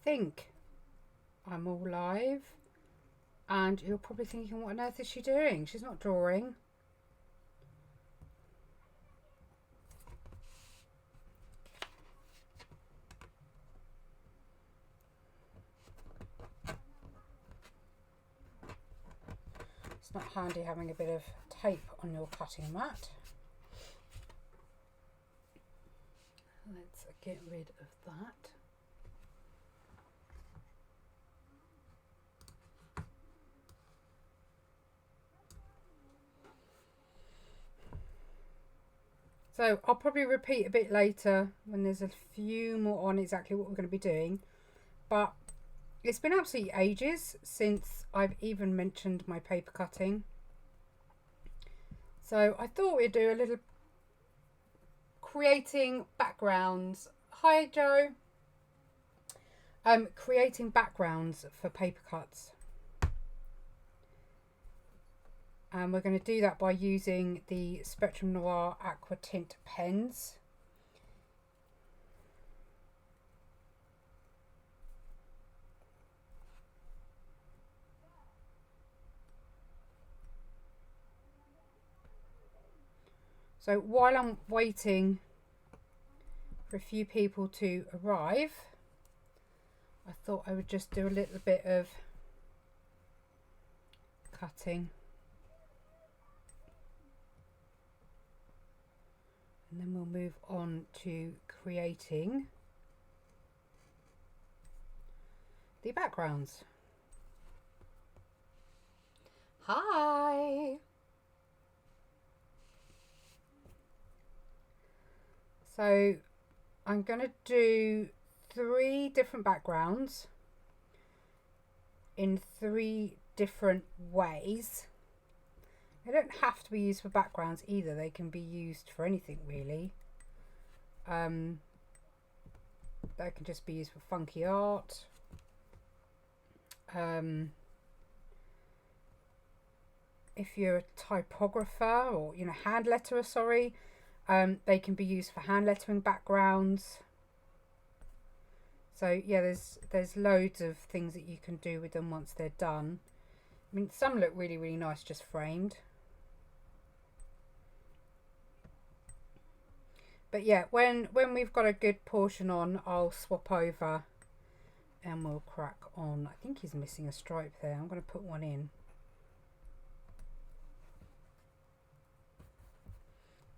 think I'm all live, and you're probably thinking, what on earth is she doing? She's not drawing. It's not handy having a bit of tape on your cutting mat. Let's get rid of that. So I'll probably repeat a bit later when there's a few more on exactly what we're going to be doing. But it's been absolutely ages since I've even mentioned my paper cutting. So I thought we'd do a little creating backgrounds. Hi Joe. Creating backgrounds for paper cuts. And we're going to do that by using the Spectrum Noir Aqua Tint pens. So while I'm waiting for a few people to arrive, I thought I would just do a little bit of cutting. And then we'll move on to creating the backgrounds. Hi! So I'm going to do 3 different backgrounds in 3 different ways. They don't have to be used for backgrounds either. They can be used for anything really. They can just be used for funky art. If you're a typographer or hand letterer, sorry, they can be used for hand lettering backgrounds. So yeah, there's loads of things that you can do with them once they're done. I mean, some look really, really nice just framed. But yeah, when we've got a good portion on, I'll swap over and we'll crack on. I think he's missing a stripe there. I'm going to put one in.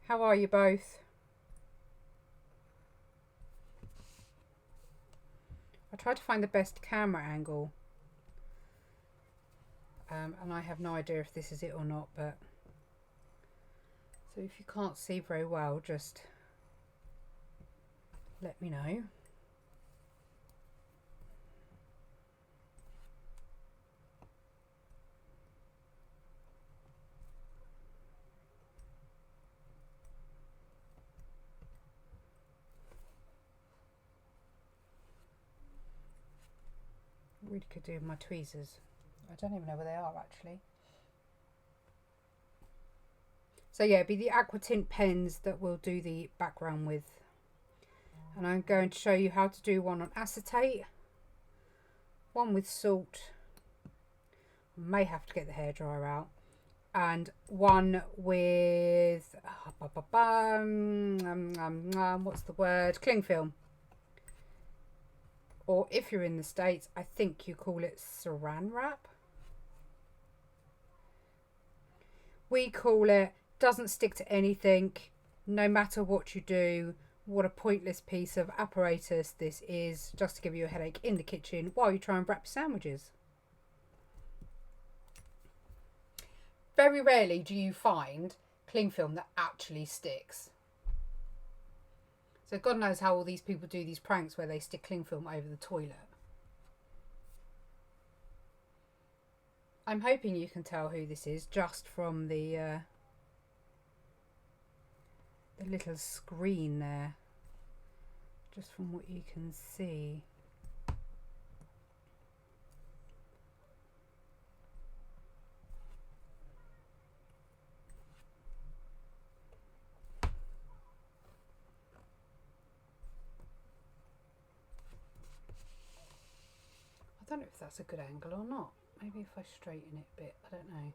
How are you both? I tried to find the best camera angle. And I have no idea if this is it or not, but so if you can't see very well, just let me know. I really could do with my tweezers. I don't even know where they are actually. So yeah, it'd be the Aqua Tint pens that we'll do the background with. And I'm going to show you how to do one on acetate, one with salt, I may have to get the hairdryer out, and one with what's the word, cling film, or if you're in the States I think you call it saran wrap. We call it doesn't stick to anything, no matter what you do. What a pointless piece of apparatus this is, just to give you a headache in the kitchen while you try and wrap sandwiches. Very rarely do you find cling film that actually sticks. So God knows how all these people do these pranks where they stick cling film over the toilet. I'm hoping you can tell who this is just from the little screen there, just from what you can see. don't know if that's a good angle or not. Maybe if I straighten it a bit, I don't know.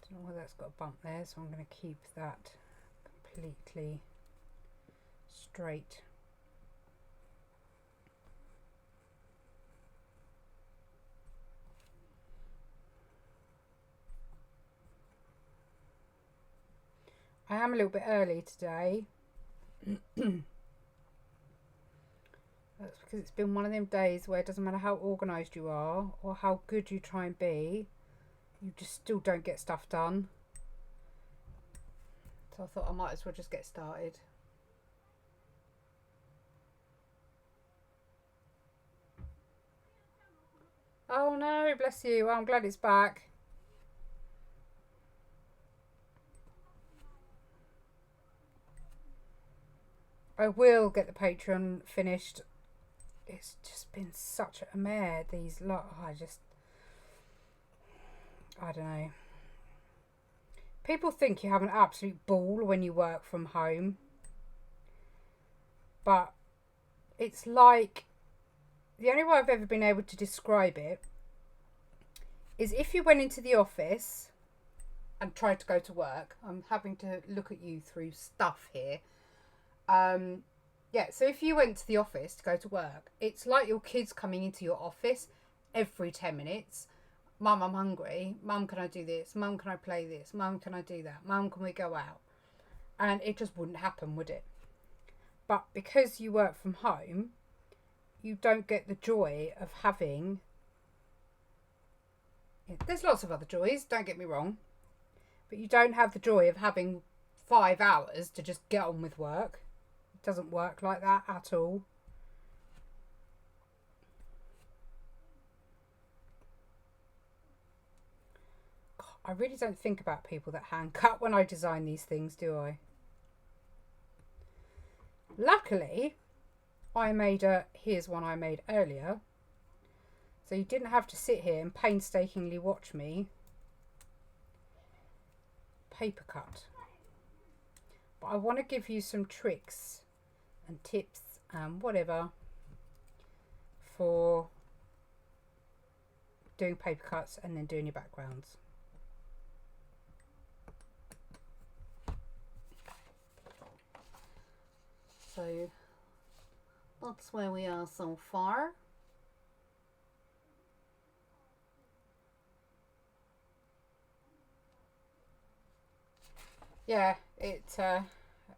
Don't know whether that's got a bump there, so I'm going to keep that completely straight. I am a little bit early today. That's because it's been one of them days where it doesn't matter how organised you are or how good you try and be, you just still don't get stuff done. So I thought I might as well just get started. Oh no, bless you. Well, I'm glad it's back. I will get the Patreon finished. It's just been such a mare, these lot. I don't know. People think you have an absolute ball when you work from home. But it's like, the only way I've ever been able to describe it is if you went into the office and tried to go to work. I'm having to look at you through stuff here. Yeah, so if you went to the office to go to work, it's like your kids coming into your office every 10 minutes. Mum, I'm hungry. Mum, can I do this? Mum, can I play this? Mum, can I do that? Mum, can we go out? And it just wouldn't happen, would it? But because you work from home, you don't get the joy of having... There's lots of other joys, don't get me wrong. But you don't have the joy of having 5 hours to just get on with work. It doesn't work like that at all. God, I really don't think about people that hand cut when I design these things, do I? Luckily, here's one I made earlier. So you didn't have to sit here and painstakingly watch me paper cut. But I want to give you some tricks and tips and whatever for doing paper cuts and then doing your backgrounds. So that's where we are so far. Yeah,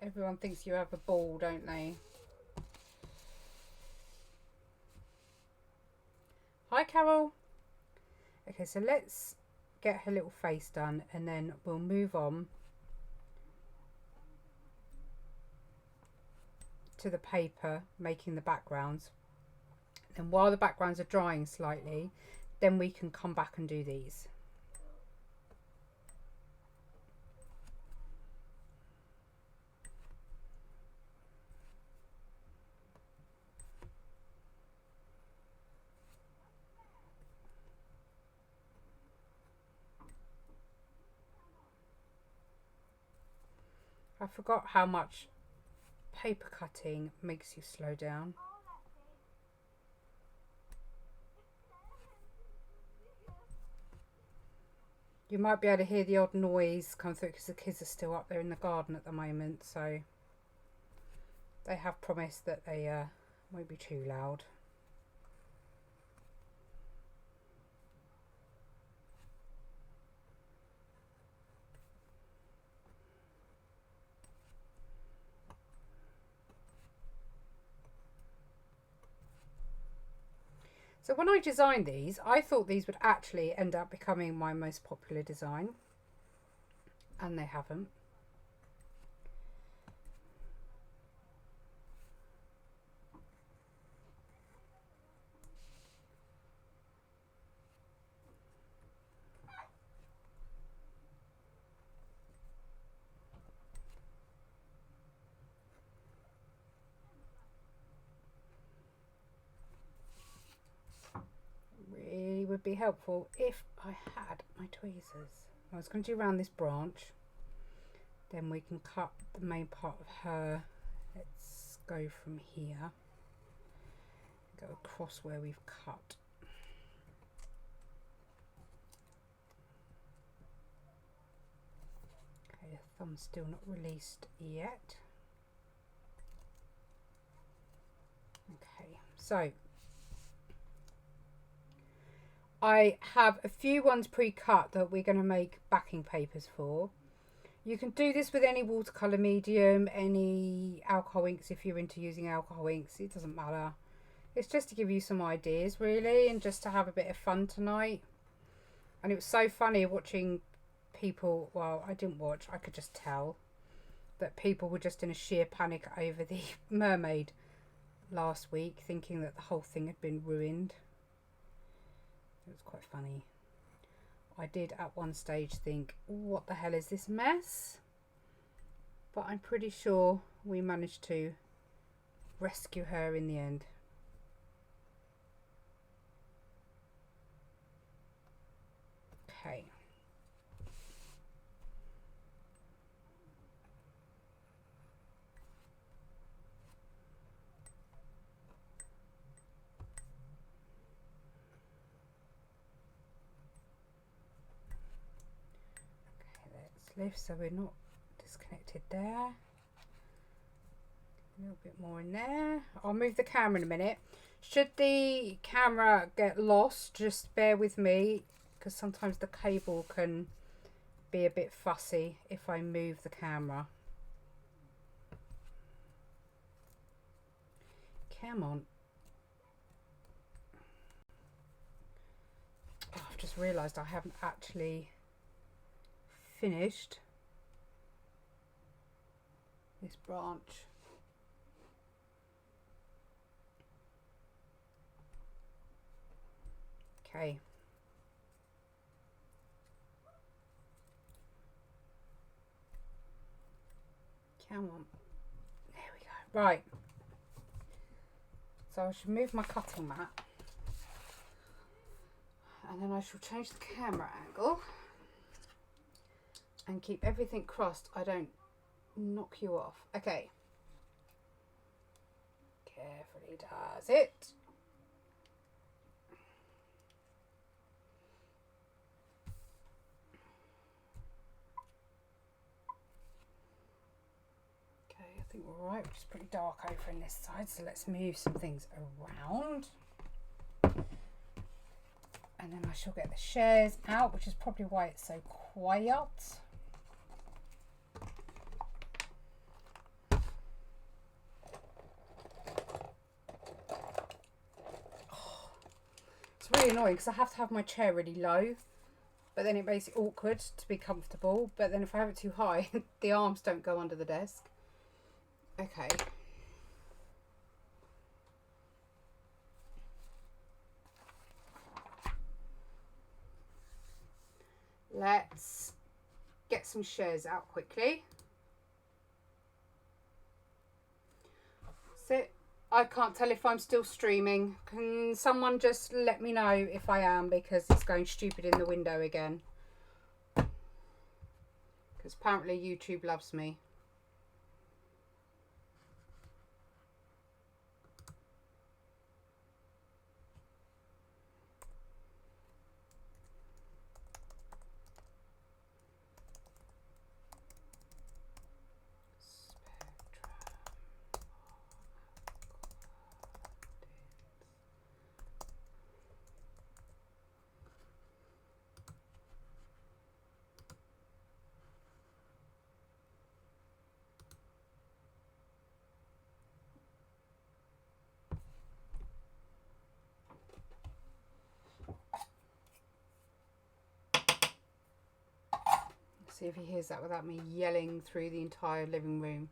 everyone thinks you have a ball, don't they? Hi, Carol. Okay, so let's get her little face done and then we'll move on to the paper, making the backgrounds. And while the backgrounds are drying slightly, then we can come back and do these. I forgot how much paper cutting makes you slow down. You might be able to hear the odd noise come through because the kids are still up there in the garden at the moment, so they have promised that they won't be too loud. So when I designed these, I thought these would actually end up becoming my most popular design, and they haven't. would be helpful if I had my tweezers. I was going to do around this branch, then we can cut the main part of her. Let's go from here, go across where we've cut. Okay, the thumb's still not released yet. Okay, so I have a few ones pre-cut that we're going to make backing papers for. You can do this with any watercolour medium, any alcohol inks if you're into using alcohol inks, it doesn't matter. It's just to give you some ideas really, and just to have a bit of fun tonight. And it was so funny watching people, well, I didn't watch, I could just tell that people were just in a sheer panic over the mermaid last week, thinking that the whole thing had been ruined. It was quite funny. I did at one stage think, what the hell is this mess? But I'm pretty sure we managed to rescue her in the end. Okay. Lift so we're not disconnected there. A little bit more in there. I'll move the camera in a minute. Should the camera get lost, just bear with me, because sometimes the cable can be a bit fussy if I move the camera. Come on. Oh, I've just realised I haven't actually finished this branch. Okay. Come on. There we go. Right. So I should move my cutting mat. And then I shall change the camera angle. And keep everything crossed, I don't knock you off. Okay. Carefully does it. Okay, I think we're all right. It's pretty dark over on this side, so let's move some things around. And then I shall get the shares out, which is probably why it's so quiet. It's really annoying because I have to have my chair really low, but then it makes it awkward to be comfortable. But then if I have it too high, the arms don't go under the desk. Okay. Let's get some shares out quickly. So I can't tell if I'm still streaming. Can someone just let me know if I am, because it's going stupid in the window again. Because apparently YouTube loves me. See if he hears that without me yelling through the entire living room.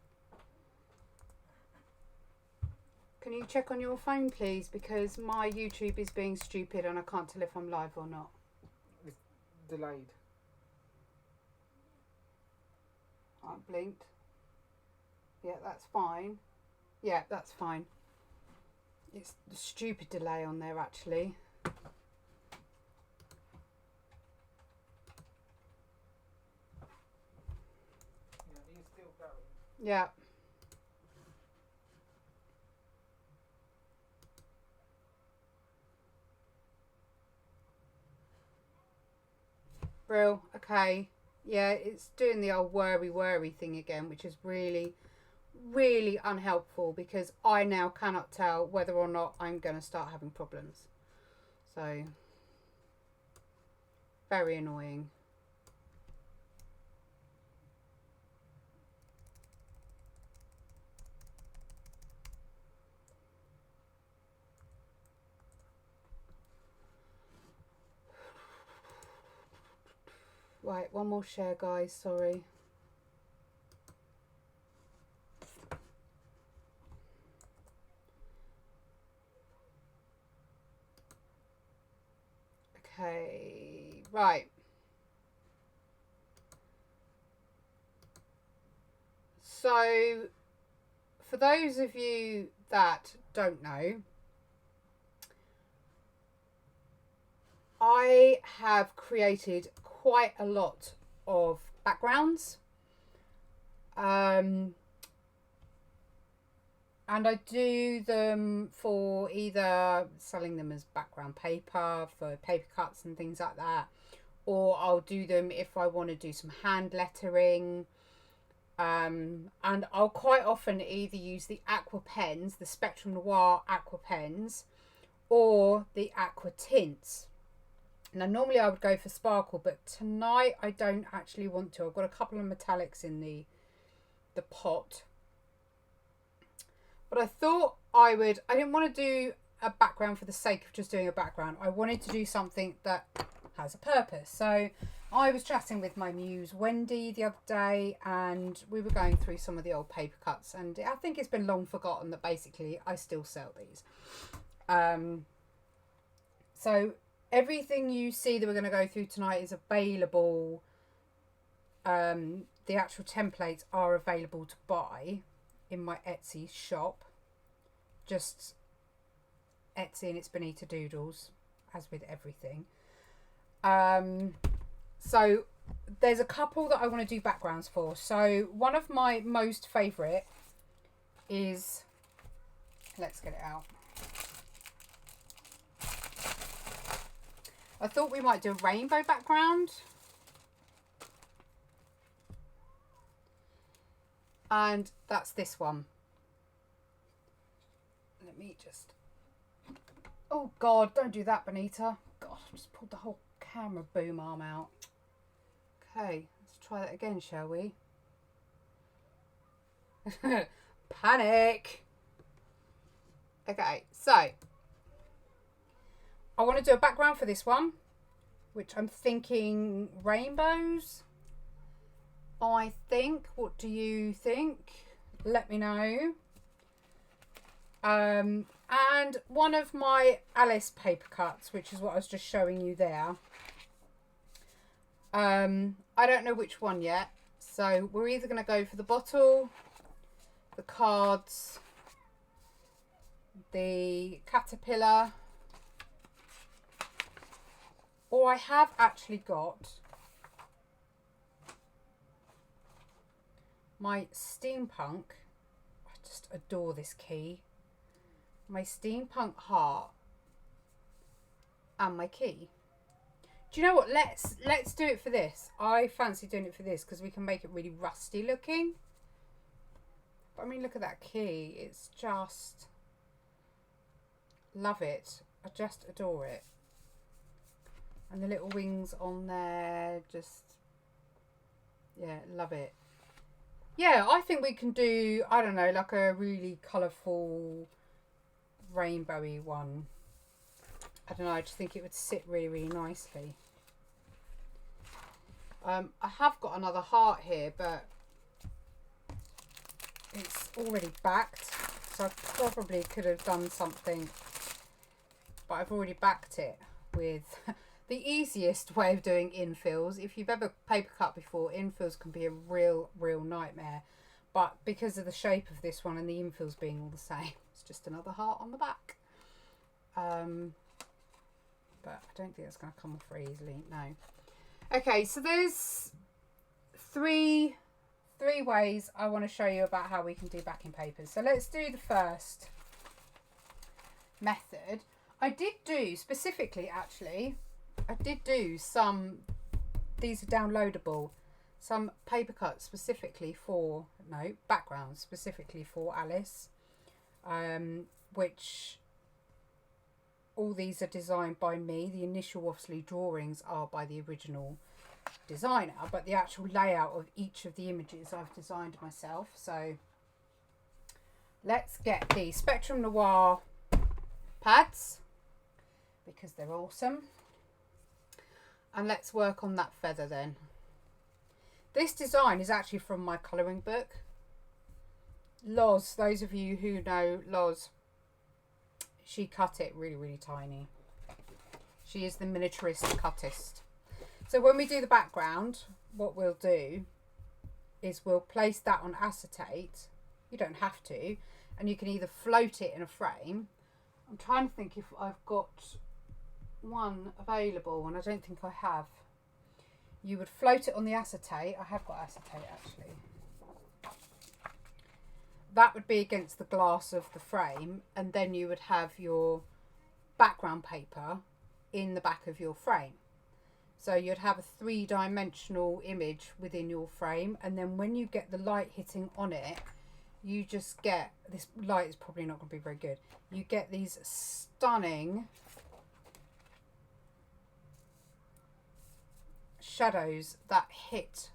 Can you check on your phone, please? Because my YouTube is being stupid and I can't tell if I'm live or not. It's delayed. I blinked. Yeah, that's fine. Yeah, that's fine. It's the stupid delay on there, actually. Yeah. Real. Okay. Yeah, it's doing the old worry thing again, which is really, really unhelpful because I now cannot tell whether or not I'm going to start having problems. So, very annoying. Right, one more share, guys. Sorry. Okay, right. So, for those of you that don't know, I have created quite a lot of backgrounds. And I do them for either selling them as background paper for paper cuts and things like that, or I'll do them if I want to do some hand lettering. And I'll quite often either use the aqua pens, the Spectrum Noir aqua pens, or the aqua tints. Now normally I would go for sparkle, but tonight I don't actually want to. I've got a couple of metallics in the pot. But I thought I didn't want to do a background for the sake of just doing a background. I wanted to do something that has a purpose. So I was chatting with my muse Wendy the other day, and we were going through some of the old paper cuts, and I think it's been long forgotten that basically I still sell these. So everything you see that we're going to go through tonight is available. The actual templates are available to buy in my Etsy shop. Just Etsy and it's Bonita Doodles, as with everything. So there's a couple that I want to do backgrounds for. So one of my most favourite is, let's get it out. I thought we might do a rainbow background. And that's this one. Let me just... Oh, God, don't do that, Bonita. God, I just pulled the whole camera boom arm out. Okay, let's try that again, shall we? Panic! Okay, so I want to do a background for this one, which I'm thinking rainbows. I think. What do you think? Let me know. And one of my Alice paper cuts, which is what I was just showing you there. I don't know which one yet. So we're either going to go for the bottle, the cards, the caterpillar, or I have actually got my steampunk. I just adore this key. My steampunk heart and my key. Do you know what? Let's do it for this. I fancy doing it for this because we can make it really rusty looking. But I mean, look at that key. It's just... love it. I just adore it. And the little wings on there, just... yeah, love it. Yeah, I think we can do, I don't know, like a really colourful, rainbowy one. I don't know, I just think it would sit really, really nicely. I have got another heart here, but it's already backed. So I probably could have done something, but I've already backed it with... the easiest way of doing infills, if you've ever paper cut before, infills can be a real nightmare. But because of the shape of this one and the infills being all the same, it's just another heart on the back. But I don't think that's going to come off very easily, no. Okay, so there's three 3 ways I want to show you about how we can do backing papers. So let's do the first method. I did do specifically, actually, I did do some, these are downloadable, some paper cuts specifically for, no, backgrounds specifically for Alice, which all these are designed by me. The initial, obviously, drawings are by the original designer, but the actual layout of each of the images I've designed myself. So let's get the Spectrum Noir pads because they're awesome, and let's work on that feather then. This design is actually from my colouring book. Loz, those of you who know Loz, she cut it really, really tiny. She is the miniaturist cuttist. So when we do the background, what we'll do is we'll place that on acetate. You don't have to, and you can either float it in a frame. I'm trying to think if I've got one available, and I don't think I have. You would float it on the acetate. I have got acetate actually. That would be against the glass of the frame, and then you would have your background paper in the back of your frame. So you'd have a 3-dimensional image within your frame, and then when you get the light hitting on it, you just get, this light is probably not going to be very good, you get these stunning shadows that hit.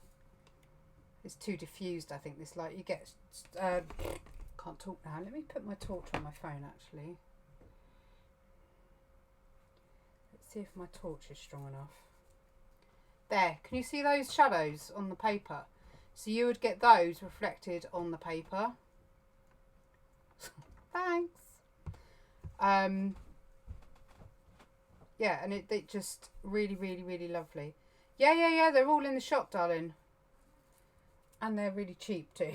It's too diffused, I think, this light. You get, can't talk now. Let me put my torch on my phone, actually. Let's see if my torch is strong enough. There, can you see those shadows on the paper? So you would get those reflected on the paper. Thanks. Yeah, and it just really, really, really lovely. Yeah, they're all in the shop, darling. And they're really cheap too.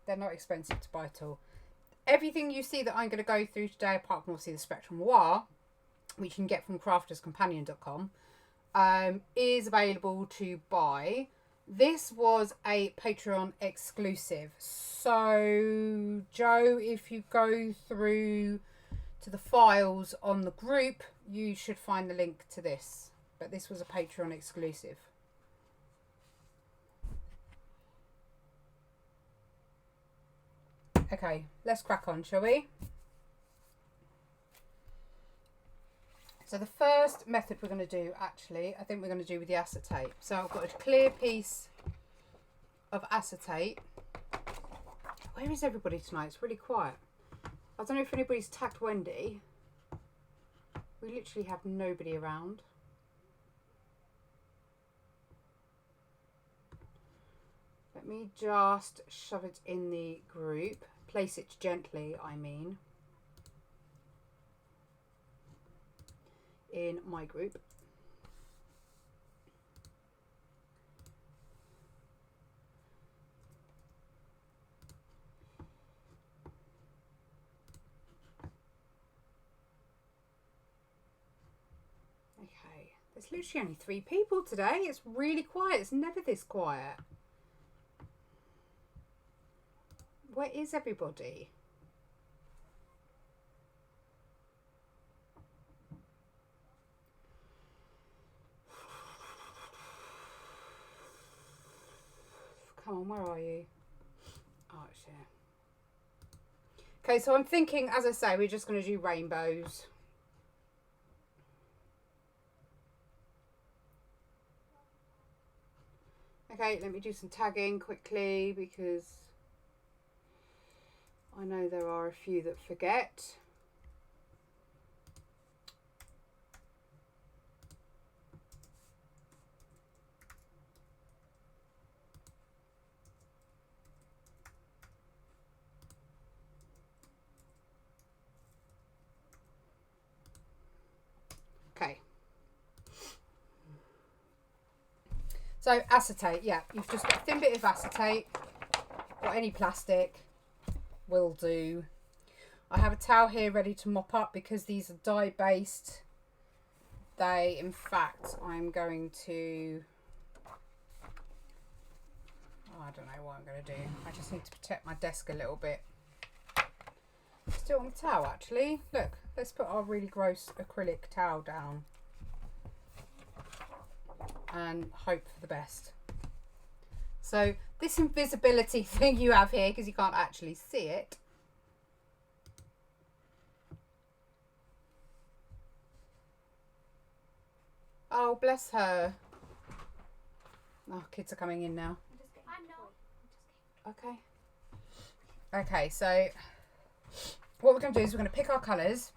They're not expensive to buy at all. Everything you see that I'm going to go through today, apart from obviously the Spectrum Noir, which you can get from crafterscompanion.com, is available to buy. This was a Patreon exclusive. So, Joe, if you go through to the files on the group, you should find the link to this. But this was a Patreon exclusive. Okay, let's crack on, shall we? So the first method we're going to do, actually, I think we're going to do with the acetate. So I've got a clear piece of acetate. Where is everybody tonight? It's really quiet. I don't know if anybody's tagged Wendy. We literally have nobody around. Let me just shove it in the group. Place it gently, I mean. In my group. Okay, there's literally only 3 people today. It's really quiet. It's never this quiet. Where is everybody? Come on, where are you? Oh, it's here. Okay, so I'm thinking, as I say, we're just going to do rainbows. Okay, let me do some tagging quickly because I know there are a few that forget. Okay. So acetate, yeah, you've just got a thin bit of acetate or any plastic will do. I have a towel here ready to mop up because these are dye based. They, in fact, I'm going to I don't know what I'm going to do. I just need to protect my desk a little bit. Let's do it on the towel actually. Look, let's put our really gross acrylic towel down and hope for the best. So this invisibility thing you have here, because you can't actually see it, oh bless her. Oh, kids are coming in now. Okay. Okay, so what we're going to do is we're going to pick our colours.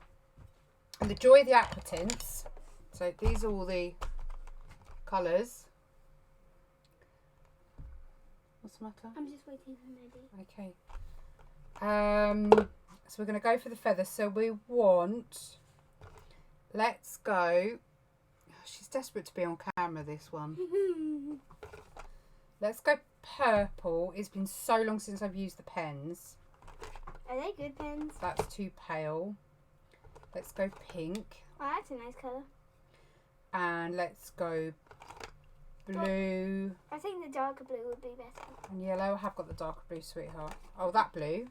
And the joy of the Aqua Tints. So these are all the colours. What's the matter? I'm just waiting for Maddie. Okay. So we're going to go for the feathers. So we want, let's go. She's desperate to be on camera, this one. Let's go purple. It's been so long since I've used the pens. Are they good pens? That's too pale. Let's go pink. Oh, that's a nice colour. And let's go blue. I think the darker blue would be better. And yellow. I have got the darker blue, sweetheart. Oh, that blue.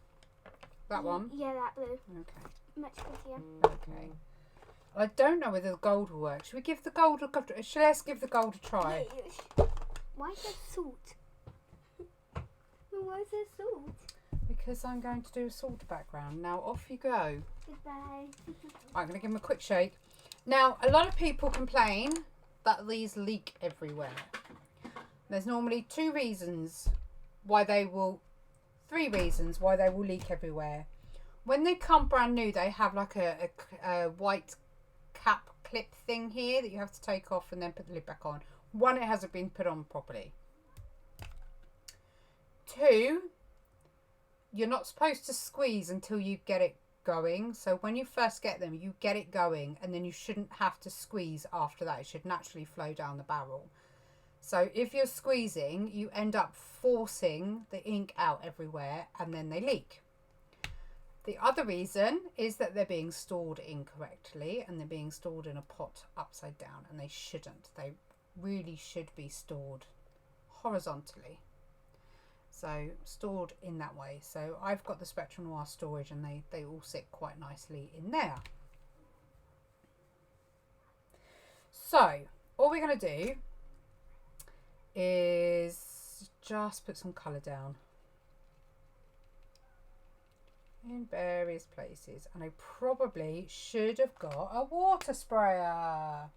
That one? Yeah, that blue. Okay. Much prettier. Okay. I don't know whether the gold will work. Should we give the gold a go? Let's give the gold a try. Why is there salt? Why is there salt? Because I'm going to do a salt background. Now off you go. Goodbye. I'm going to give them a quick shake. Now, a lot of people complain that these leak everywhere. There's normally three reasons why they will leak everywhere. When they come brand new, they have like a white cap clip thing here that you have to take off and then put the lid back on. One, it hasn't been put on properly. Two, you're not supposed to squeeze until you get it going. So when you first get them, you get it going, and then you shouldn't have to squeeze after that. It should naturally flow down the barrel. So if you're squeezing, you end up forcing the ink out everywhere, and then they leak. The other reason is that they're being stored incorrectly, and they're being stored in a pot upside down, and they shouldn't. They really should be stored horizontally. So stored in that way. So I've got the Spectrum Noir storage, and they all sit quite nicely in there. So all we're going to do is just put some colour down in various places, and I probably should have got a water sprayer.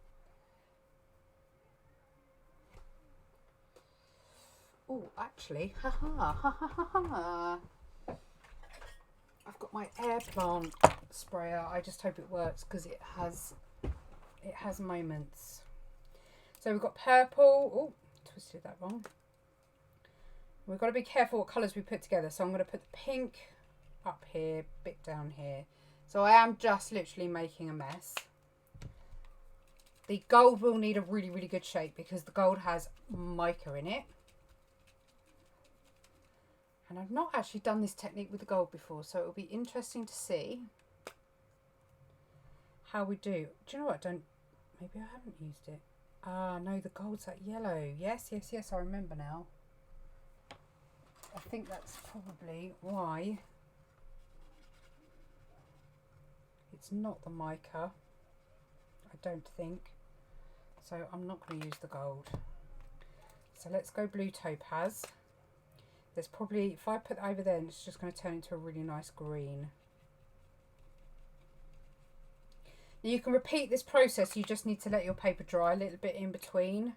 Oh, actually, I've got my air plant sprayer. I just hope it works, because it has moments. So we've got purple. Oh, twisted that wrong. We've got to be careful what colours we put together. So I'm going to put the pink up here, bit down here. So I am just literally making a mess. The gold will need a really, really good shake, because the gold has mica in it. And I've not actually done this technique with the gold before, so it will be interesting to see how we do. Do you know what? Maybe I haven't used it. Ah, no, the gold's that yellow. Yes, I remember now. I think that's probably why it's not the mica. I don't think. So I'm not going to use the gold. So let's go blue topaz. There's probably, if I put it over there, it's just going to turn into a really nice green. Now you can repeat this process. You just need to let your paper dry a little bit in between.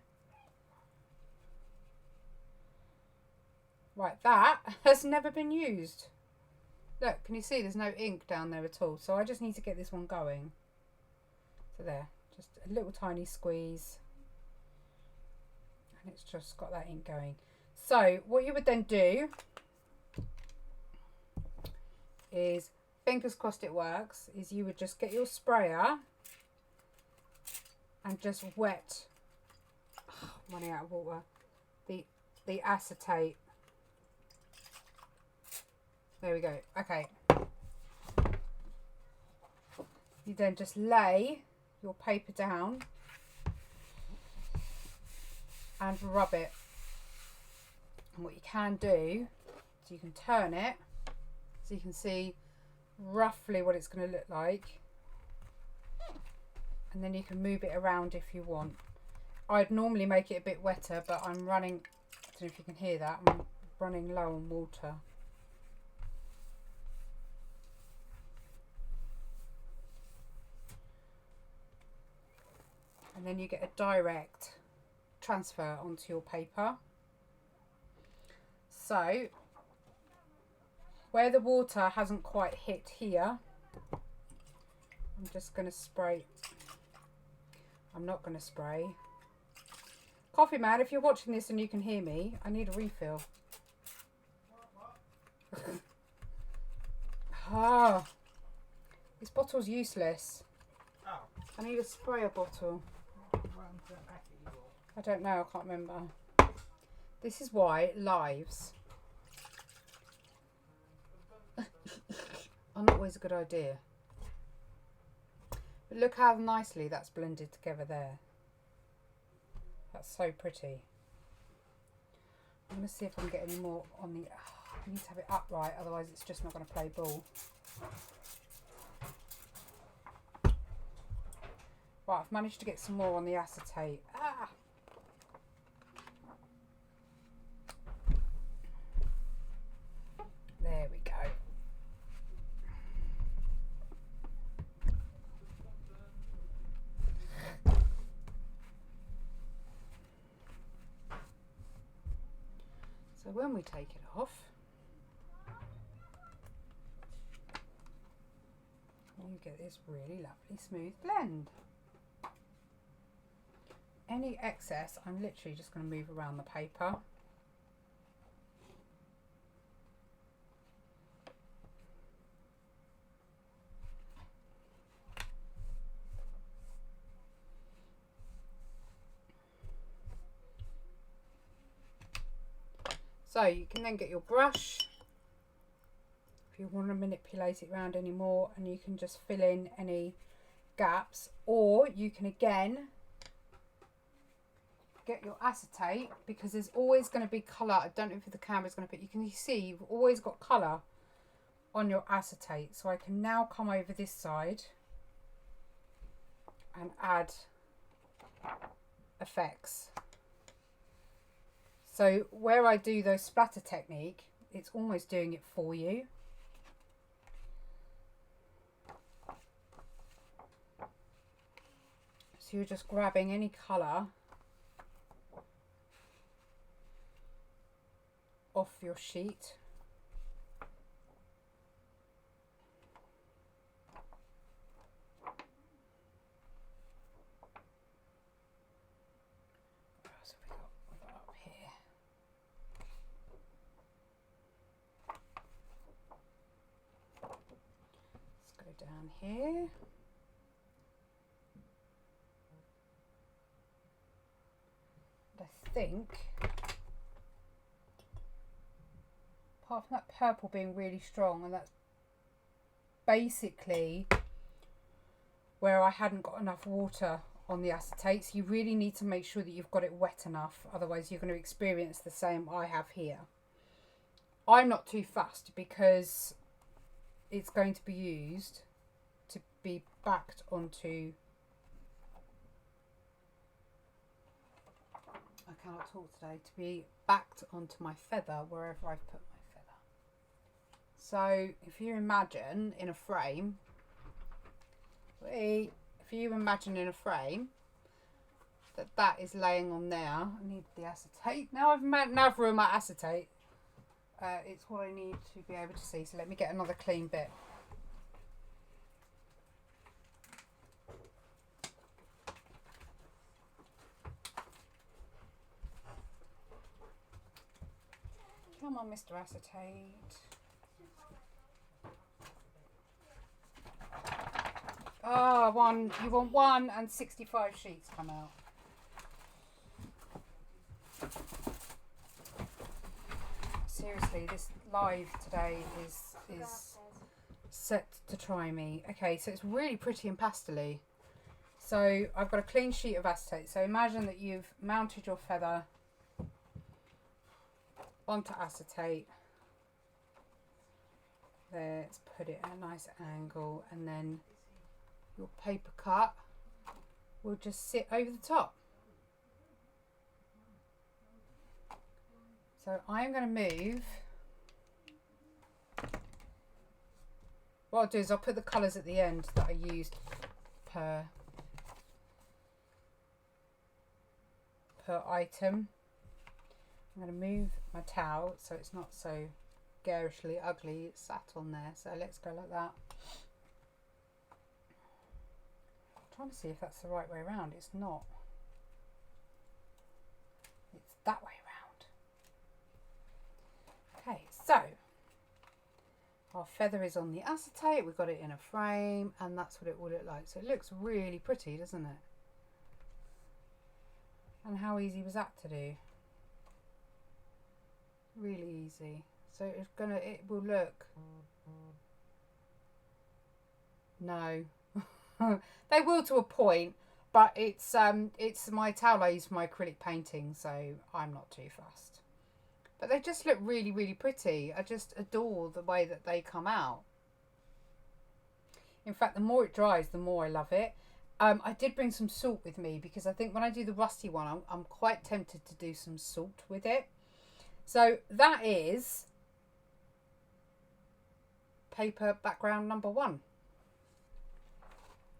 Right, that has never been used. Look, can you see there's no ink down there at all? So I just need to get this one going. So there, just a little tiny squeeze. And it's just got that ink going. So what you would then do is, fingers crossed it works, is you would just get your sprayer and just wet, running out of water, the acetate. There we go. Okay. You then just lay your paper down and rub it. And what you can do is you can turn it so you can see roughly what it's going to look like, and then you can move it around if you want. I'd normally make it a bit wetter, but I'm running, I don't know if you can hear that, I'm running low on water. And then you get a direct transfer onto your paper. So where the water hasn't quite hit here, I'm just going to spray. I'm not going to spray. Coffee man, if you're watching this and you can hear me, I need a refill. Ah, this bottle's useless. Oh. I need a sprayer bottle. I don't know, I can't remember. This is why lives are not always a good idea. But look how nicely that's blended together there. That's so pretty. I'm going to see if I can get any more on the... Oh, I need to have it upright, otherwise it's just not going to play ball. Right, I've managed to get some more on the acetate. Ah! There we go. So when we take it off, you get this really lovely smooth blend. Any excess, I'm literally just going to move around the paper. So you can then get your brush if you want to manipulate it around any more, and you can just fill in any gaps, or you can again get your acetate, because there's always going to be colour. I don't know if the camera's going to put, you can see you've always got colour on your acetate. So I can now come over this side and add effects. So where I do those splatter technique, it's almost doing it for you. So you're just grabbing any colour off your sheet. What else have we got up here? Let's go down here. And I think, apart from that purple being really strong, and that's basically where I hadn't got enough water on the acetates. You really need to make sure that you've got it wet enough, otherwise you're going to experience the same I have here. I'm not too fussed because it's going to be used to be backed onto... I cannot talk today. To be backed onto my feather wherever I've put my feather. So if you imagine in a frame, that that is laying on there. I need the acetate. Now I've ruined my acetate. It's what I need to be able to see. So let me get another clean bit. Come on, Mr. Acetate. Oh, you want 1 and 65 sheets come out. Seriously, this live today is set to try me. Okay, so it's really pretty and pastel-y. So I've got a clean sheet of acetate. So imagine that you've mounted your feather onto acetate. Let's put it at a nice angle, and then your paper cut will just sit over the top. So I'm going to move. What I'll do is I'll put the colours at the end that I used per item. I'm going to move my towel so it's not so garishly ugly. It's sat on there, so let's go like that. I'm trying to see if that's the right way around. It's not. It's that way around. Okay, so our feather is on the acetate. We've got it in a frame, and that's what it will look like. So it looks really pretty, doesn't it? And how easy was that to do? Really easy. So it will look. No. They will to a point, but it's my towel I use for my acrylic painting, so I'm not too fussed. But they just look really, really pretty. I just adore the way that they come out. In fact, the more it dries, the more I love it. I did bring some salt with me because I think when I do the rusty one, I'm quite tempted to do some salt with it. So that is paper background number 1.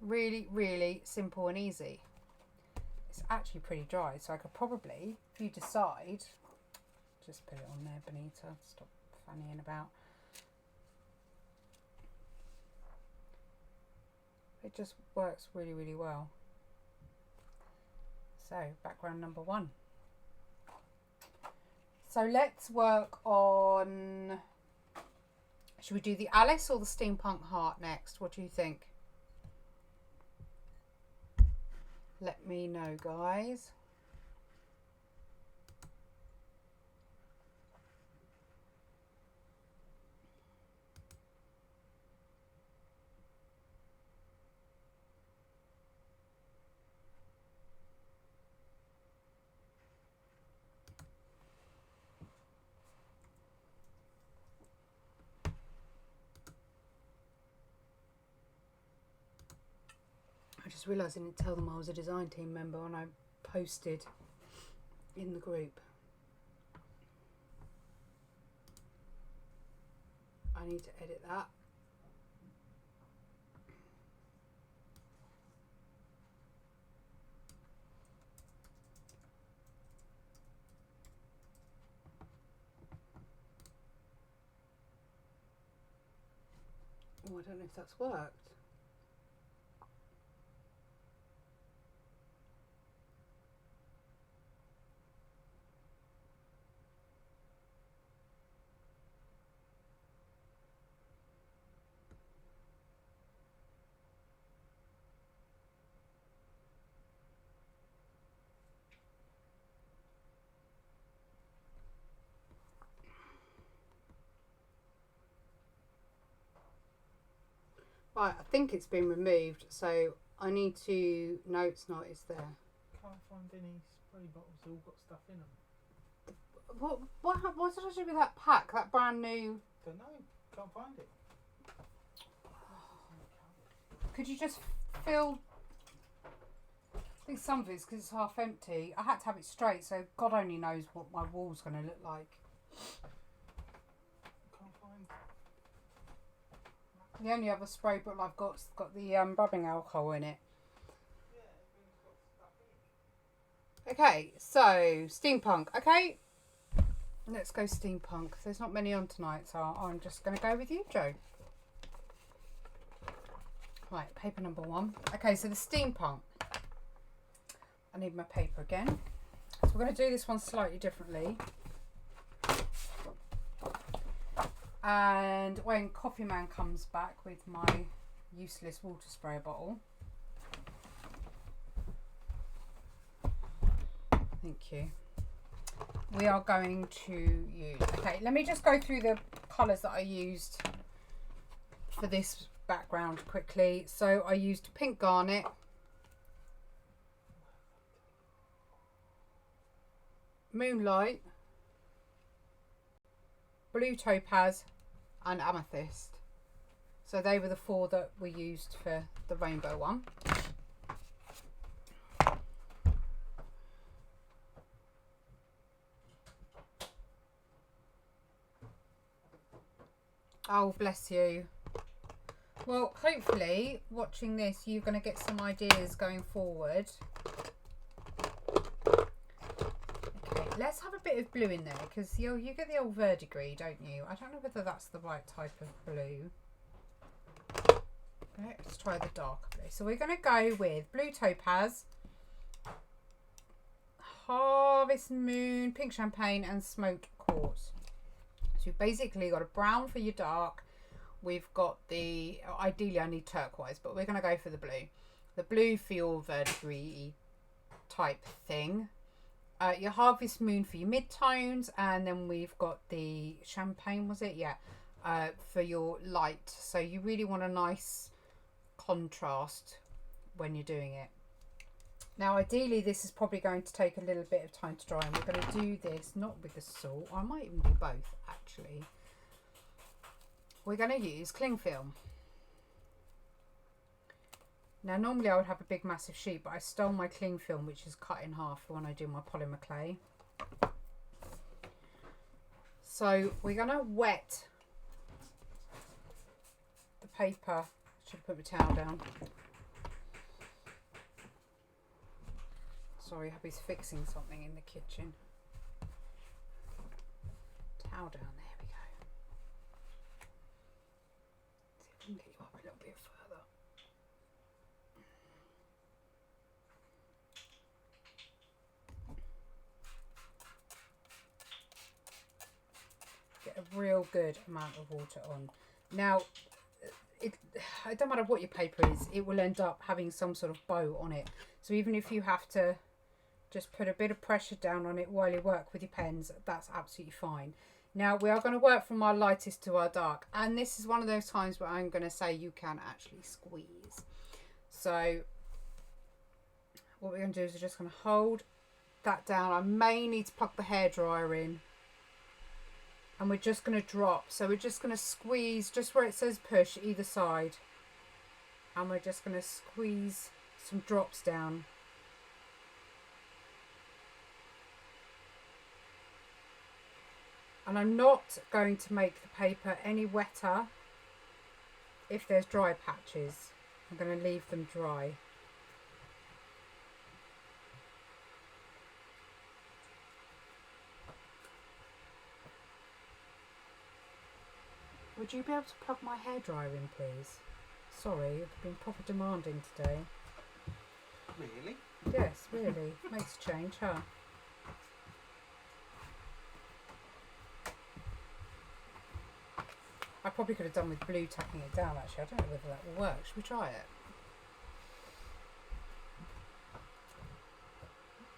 Really, really simple and easy. It's actually pretty dry, so I could probably, if you decide, just put it on there, Benita. Stop fannying about. It just works really, really well. So, background number 1. So let's work on, should we do the Alice or the steampunk heart next? What do you think? Let me know, guys. I just realised I didn't tell them I was a design team member when I posted in the group. I need to edit that. Oh, I don't know if that's worked. Right, I think it's been removed, so I need to. No, it's not. It's there. Can't find any spray bottles. They've all got stuff in them. What did I do with that pack? That brand new. Don't know. Can't find it. Could you just fill? I think some of it's because it's half empty. I had to have it straight, so God only knows what my wall's going to look like. Can't find. The only other spray bottle I've got's got the rubbing alcohol in it. Yeah, everything's got stuff in. Okay, so steampunk. Okay, let's go steampunk. There's not many on tonight, so I'm just going to go with you, Joe. Right, paper number 1. Okay, so the steampunk. I need my paper again. So we're going to do this one slightly differently. And when Coffee Man comes back with my useless water spray bottle. Thank you. We are going to use... Okay, let me just go through the colours that I used for this background quickly. So I used pink garnet, moonlight, blue topaz and amethyst. So they were the 4 that we used for the rainbow one. Oh, bless you. Well, hopefully, watching this, you're going to get some ideas going forward. Okay, let's have a bit of blue in there, because you get the old verdigris, don't you? I don't know whether that's the right type of blue. Let's try the darker blue. So we're going to go with blue topaz, harvest moon, pink champagne, and smoked quartz. So you've basically got a brown for your dark. We've got the, ideally I need turquoise, but we're going to go for the blue. The blue for your verdigris type thing. Your harvest moon for your mid-tones, and then we've got the champagne, was it? Yeah, for your light. So you really want a nice contrast when you're doing it. Now ideally this is probably going to take a little bit of time to dry, and we're going to do this not with the salt. I might even do both actually. We're going to use cling film. Now normally I would have a big massive sheet, but I stole my cling film, which is cut in half for when I do my polymer clay. So we're going to wet the paper. Should put my towel down. Sorry, hubby's fixing something in the kitchen. Towel down, there we go. See if we can get you up a little bit further. Get a real good amount of water on. Now, it don't matter what your paper is, it will end up having some sort of bow on it. So even if you have to just put a bit of pressure down on it while you work with your pens, that's absolutely fine. Now we are going to work from our lightest to our dark, and this is one of those times where I'm going to say you can actually squeeze. So what we're going to do is we're just going to hold that down. I may need to plug the hairdryer in, and we're just going to drop. So we're just going to squeeze just where it says push either side, and we're just going to squeeze some drops down. And I'm not going to make the paper any wetter if there's dry patches. I'm going to leave them dry. Would you be able to plug my hairdryer in, please? Sorry, I've been proper demanding today. Really? Yes, really. Makes a change, huh? I probably could have done with blue tucking it down actually. I don't know whether that will work. Should we try it?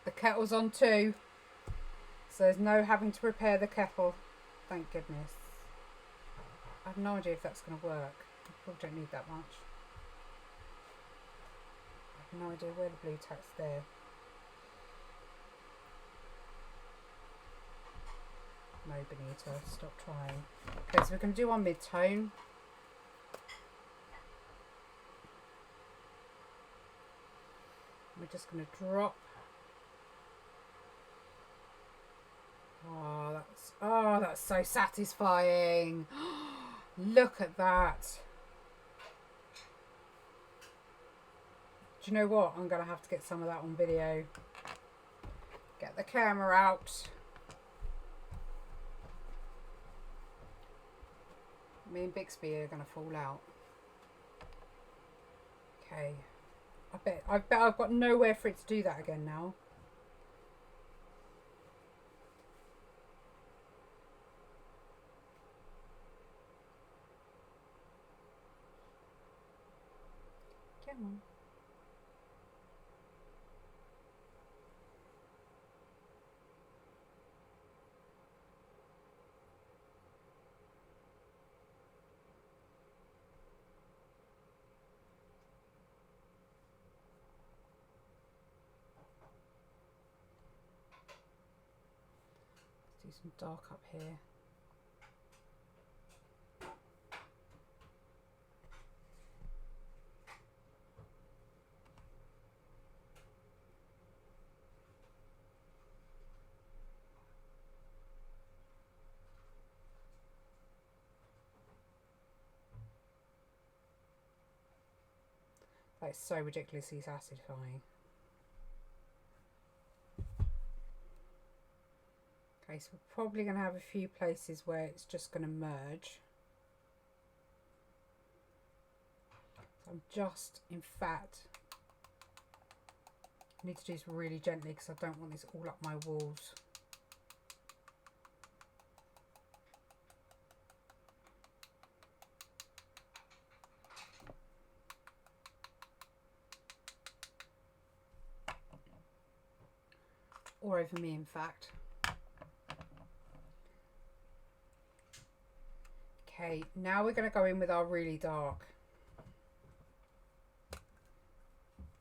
The kettle's on too, so there's no having to repair the kettle. Thank goodness. I have no idea if that's going to work. I probably don't need that much. I have no idea where the blue tack's there. No, Benita, stop trying. Okay, so we're going to do our mid-tone. We're just going to drop. Oh, that's so satisfying. Look at that. Do you know what? I'm going to have to get some of that on video. Get the camera out. Me and Bixby are going to fall out. Okay. I bet I've got nowhere for it to do that again now. Come on. Do some dark up here. That's so ridiculously satisfying. Okay, so we're probably going to have a few places where it's just going to merge. So I'm just, in fact, I need to do this really gently because I don't want this all up my walls. Or over me, in fact. Okay, now we're going to go in with our really dark.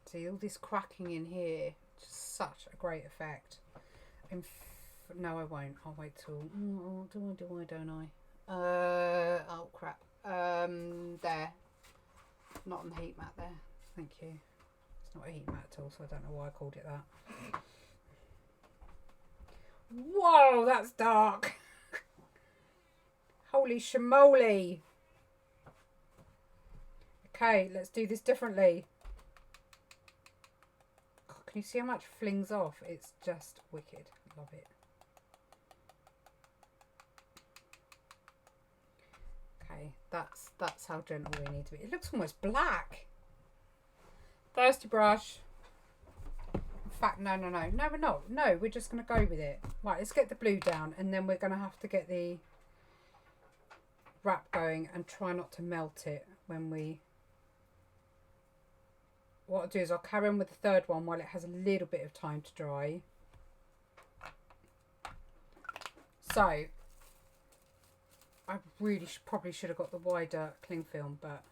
See all this cracking in here, just such a great effect. No, I won't. I'll wait till. Oh, do I? Don't I? Oh crap. There. Not on the heat mat there. Thank you. It's not a heat mat at all, so I don't know why I called it that. Whoa, that's dark. Holy shamoly. Okay, let's do this differently. God, can you see how much flings off? It's just wicked. Love it. Okay, that's how gentle we need to be. It looks almost black. Thirsty brush. In fact, no, we're not. No, we're just going to go with it. Right, let's get the blue down, and then we're going to have to get the wrap going and try not to melt it when we... What I'll do is I'll carry on with the third one while it has a little bit of time to dry. So, I really probably should have got the wider cling film, but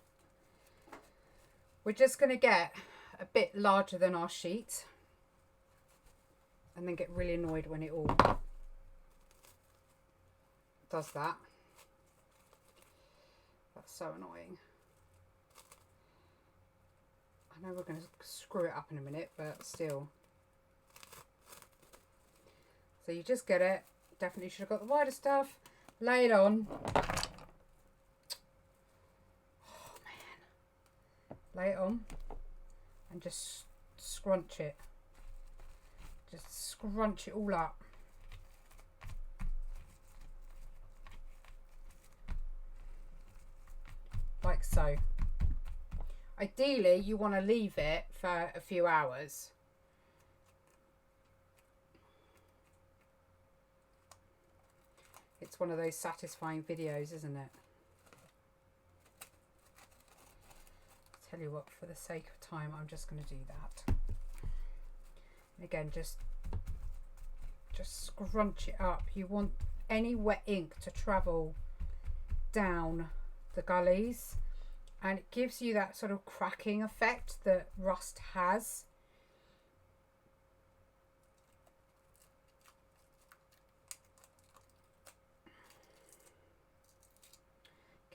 we're just going to get a bit larger than our sheet. And then get really annoyed when it all does that. That's so annoying. I know we're going to screw it up in a minute, but still. So you just get it. Definitely should have got the wider stuff. Lay it on. Oh man. Lay it on. And just scrunch it. Just scrunch it all up. Like so. Ideally, you want to leave it for a few hours. It's one of those satisfying videos, isn't it? Tell you what, for the sake of time, I'm just going to do that. And again, just scrunch it up. You want any wet ink to travel down the gullies, and it gives you that sort of cracking effect that rust has.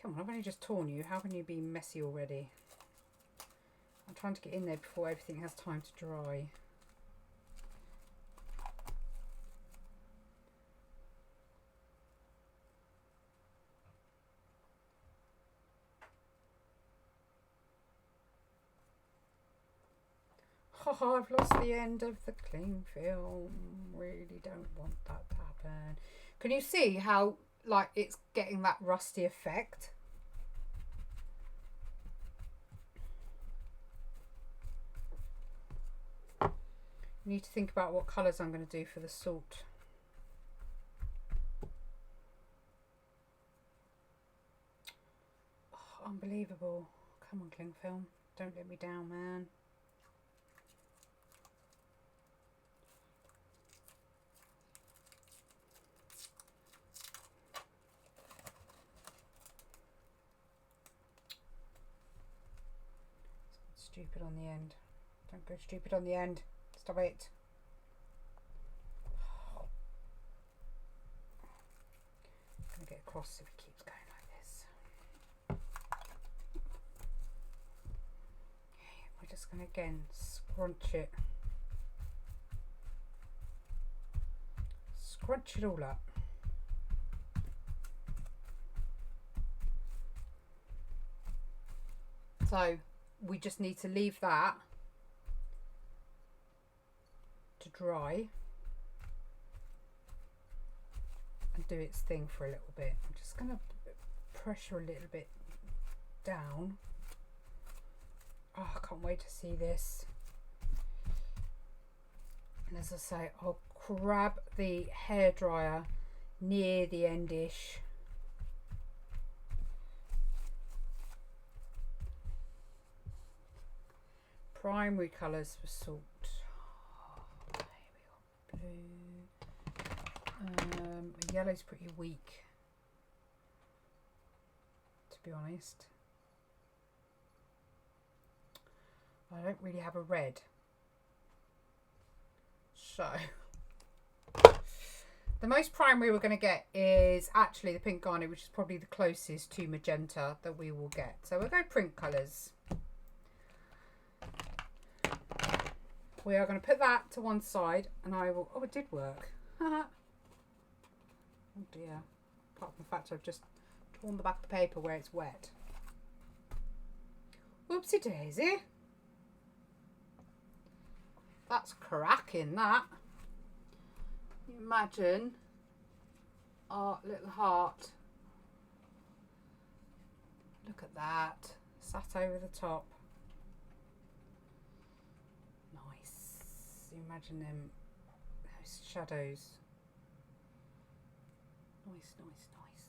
Come on, I've only just torn you. How can you be messy already? I'm trying to get in there before everything has time to dry. Oh, I've lost the end of the cling film. Really don't want that to happen. Can you see how, like, it's getting that rusty effect? I need to think about what colours I'm going to do for the salt. Oh, unbelievable. Come on, cling film. Don't let me down, man. Stupid on the end. Don't go stupid on the end. Stop it. I'm going to get across if it keeps going like this. Okay, we're just going to again scrunch it. Scrunch it all up. So we just need to leave that to dry and do its thing for a little bit. I'm just going to pressure a little bit down. Oh, I can't wait to see this. And as I say, I'll grab the hairdryer near the endish. Primary colours for salt. Oh, here we got blue. Yellow's pretty weak, to be honest. I don't really have a red. So the most primary we're going to get is actually the pink garnet, which is probably the closest to magenta that we will get. So we'll go print colours. We are going to put that to one side, and I will... Oh, it did work. Oh dear. Apart from the fact I've just torn the back of the paper where it's wet. Whoopsie daisy. That's cracking, that. Imagine our little heart. Look at that. Sat over the top. Nice. Imagine them, those shadows. Nice, nice, nice.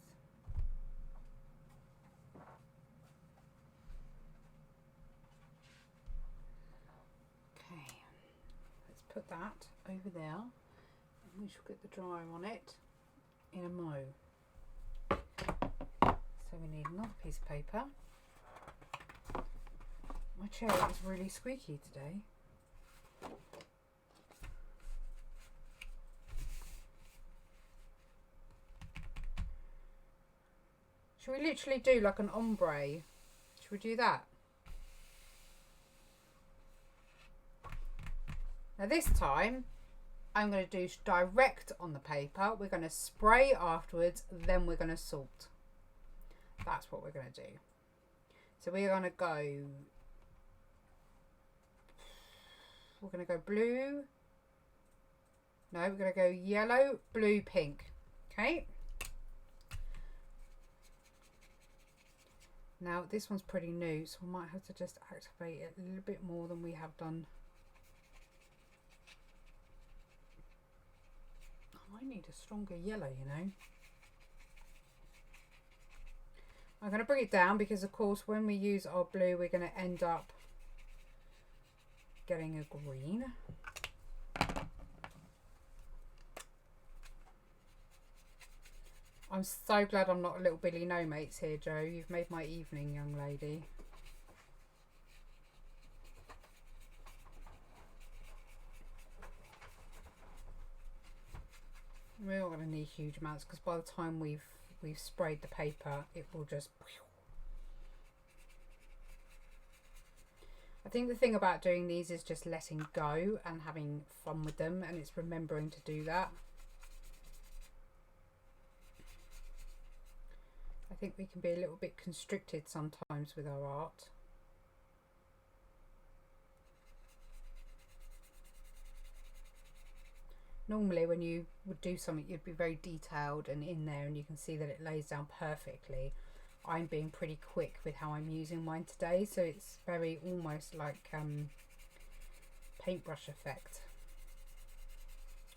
Okay. Let's put that over there. We shall get the dryer on it in a mo. So we need another piece of paper. My chair is really squeaky today. Should we literally do like an ombre? Should we do that? Now this time I'm going to do direct on the paper. We're going to spray afterwards, then we're going to salt. That's what we're going to do. So we're going to go... We're going to go blue. No, we're going to go yellow, blue, pink. Okay. Now this one's pretty new, so I might have to just activate it a little bit more than we have done. I need a stronger yellow, you know. I'm going to bring it down because, of course, when we use our blue, we're going to end up getting a green. I'm so glad I'm not a little Billy No Mates here, Joe. You've made my evening, young lady. We're not going to need huge amounts because by the time we've sprayed the paper, it will just... I think the thing about doing these is just letting go and having fun with them, and it's remembering to do that. I think we can be a little bit constricted sometimes with our art. Normally when you would do something, you'd be very detailed and in there, and you can see that it lays down perfectly. I'm being pretty quick with how I'm using mine today, so it's very almost like paintbrush effect,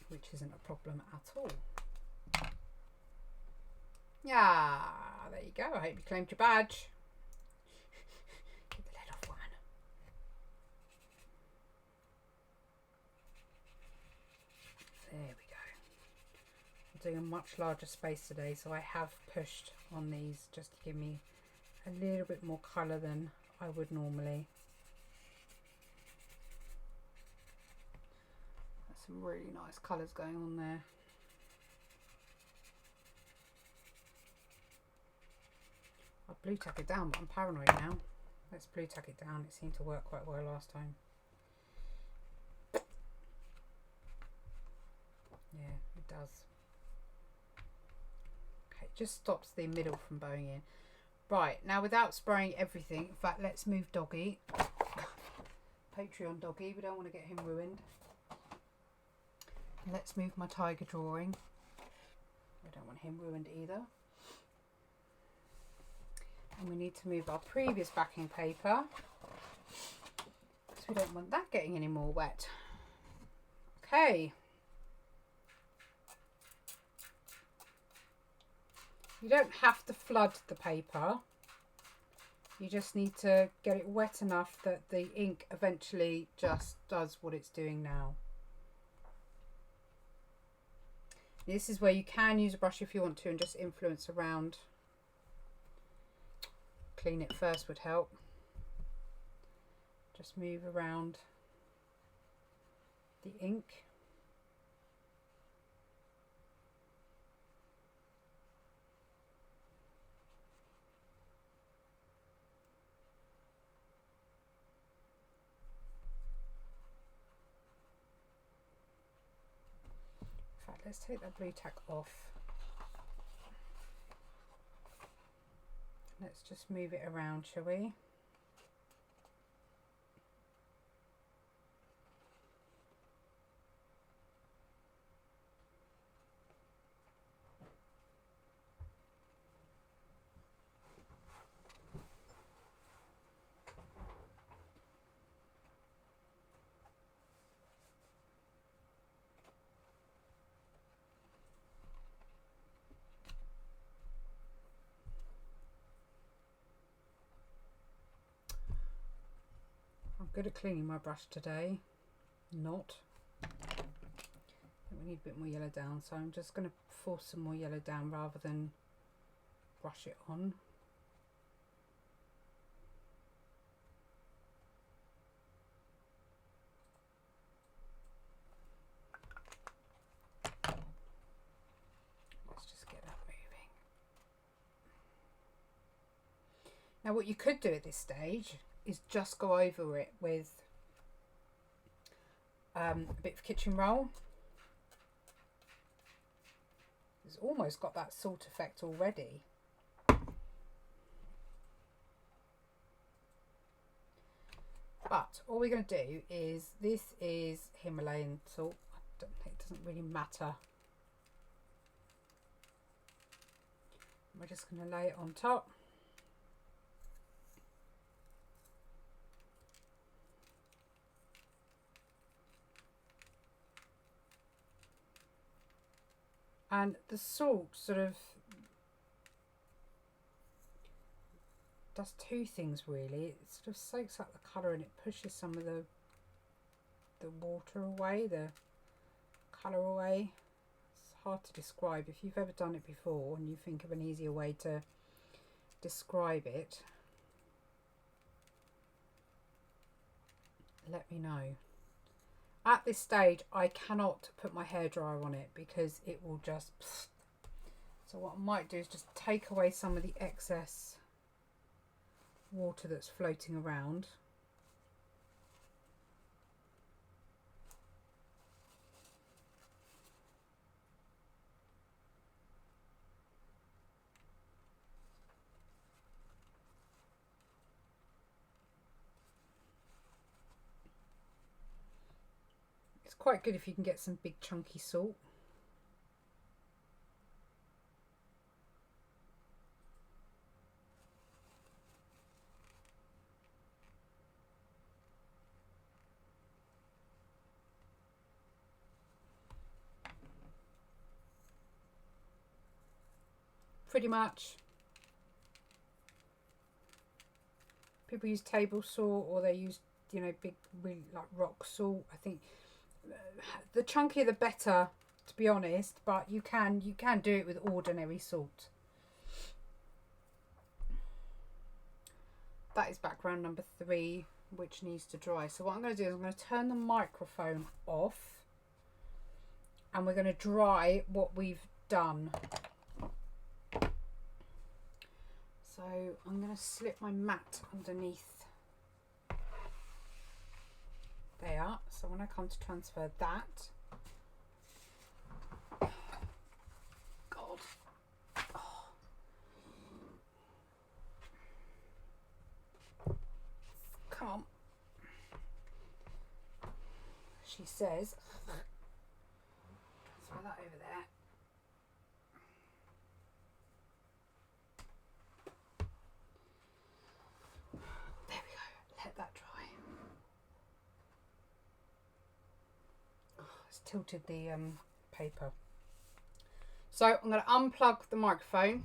which isn't a problem at all. Yeah, there you go. I hope you claimed your badge. Get the lid off, woman. There we go. I'm doing a much larger space today, so I have pushed on these just to give me a little bit more colour than I would normally. There's some really nice colours going on there. I'll blue tack it down, but I'm paranoid now. Let's blue tack it down. It seemed to work quite well last time. Yeah, it does. Okay, it just stops the middle from bowing in. Right, now without spraying everything, in fact, let's move Doggy. Patreon Doggy, we don't want to get him ruined. Let's move my tiger drawing. We don't want him ruined either. And we need to move our previous backing paper, because we don't want that getting any more wet. Okay. You don't have to flood the paper. You just need to get it wet enough that the ink eventually just does what it's doing now. This is where you can use a brush if you want to and just influence around. Clean it first would help. Just move around the ink. In fact, let's take that blue tack off. Let's just move it around, shall we? I'm good at cleaning my brush today. Not. I think we need a bit more yellow down, so I'm just going to force some more yellow down rather than brush it on. Let's just get that moving. Now what you could do at this stage is just go over it with a bit of kitchen roll. It's almost got that salt effect already. But all we're going to do is, this is Himalayan salt. I don't think, it doesn't really matter. We're just going to lay it on top. And the salt sort of does two things really. It sort of soaks up the colour and it pushes some of the water away, the colour away. It's hard to describe. If you've ever done it before and you think of an easier way to describe it, let me know. At this stage, I cannot put my hairdryer on it because it will just... So what I might do is just take away some of the excess water that's floating around. It's quite good if you can get some big chunky salt. Pretty much. People use table salt or they use, you know, big, really like rock salt. I think the chunkier the better, to be honest, but you can do it with ordinary salt. That is background number 3, which needs to dry. So what I'm going to do is I'm going to turn the microphone off and we're going to dry what we've done. So I'm going to slip my mat underneath there. So when I come to transfer that, God, oh. she says. Throw that over there. There we go. Let that dry. Oh, it's tilted the paper. So I'm going to unplug the microphone.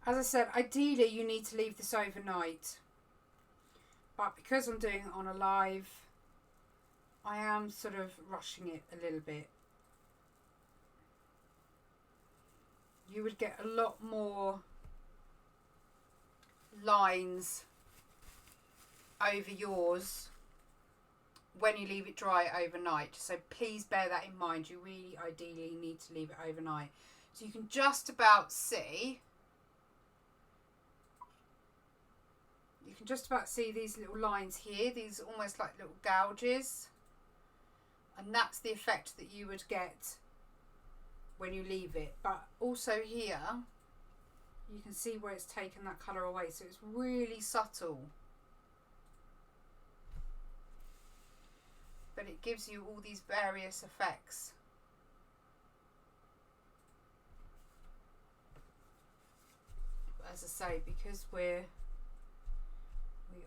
As I said, ideally you need to leave this overnight. But because I'm doing it on a live, I am sort of rushing it a little bit. You would get a lot more lines over yours when you leave it dry overnight. So please bear that in mind. You really ideally need to leave it overnight. So you can just about see... You can just about see these little lines here. These are almost like little gouges. And that's the effect that you would get when you leave it. But also here, you can see where it's taken that colour away. So it's really subtle. But it gives you all these various effects. But as I say, because we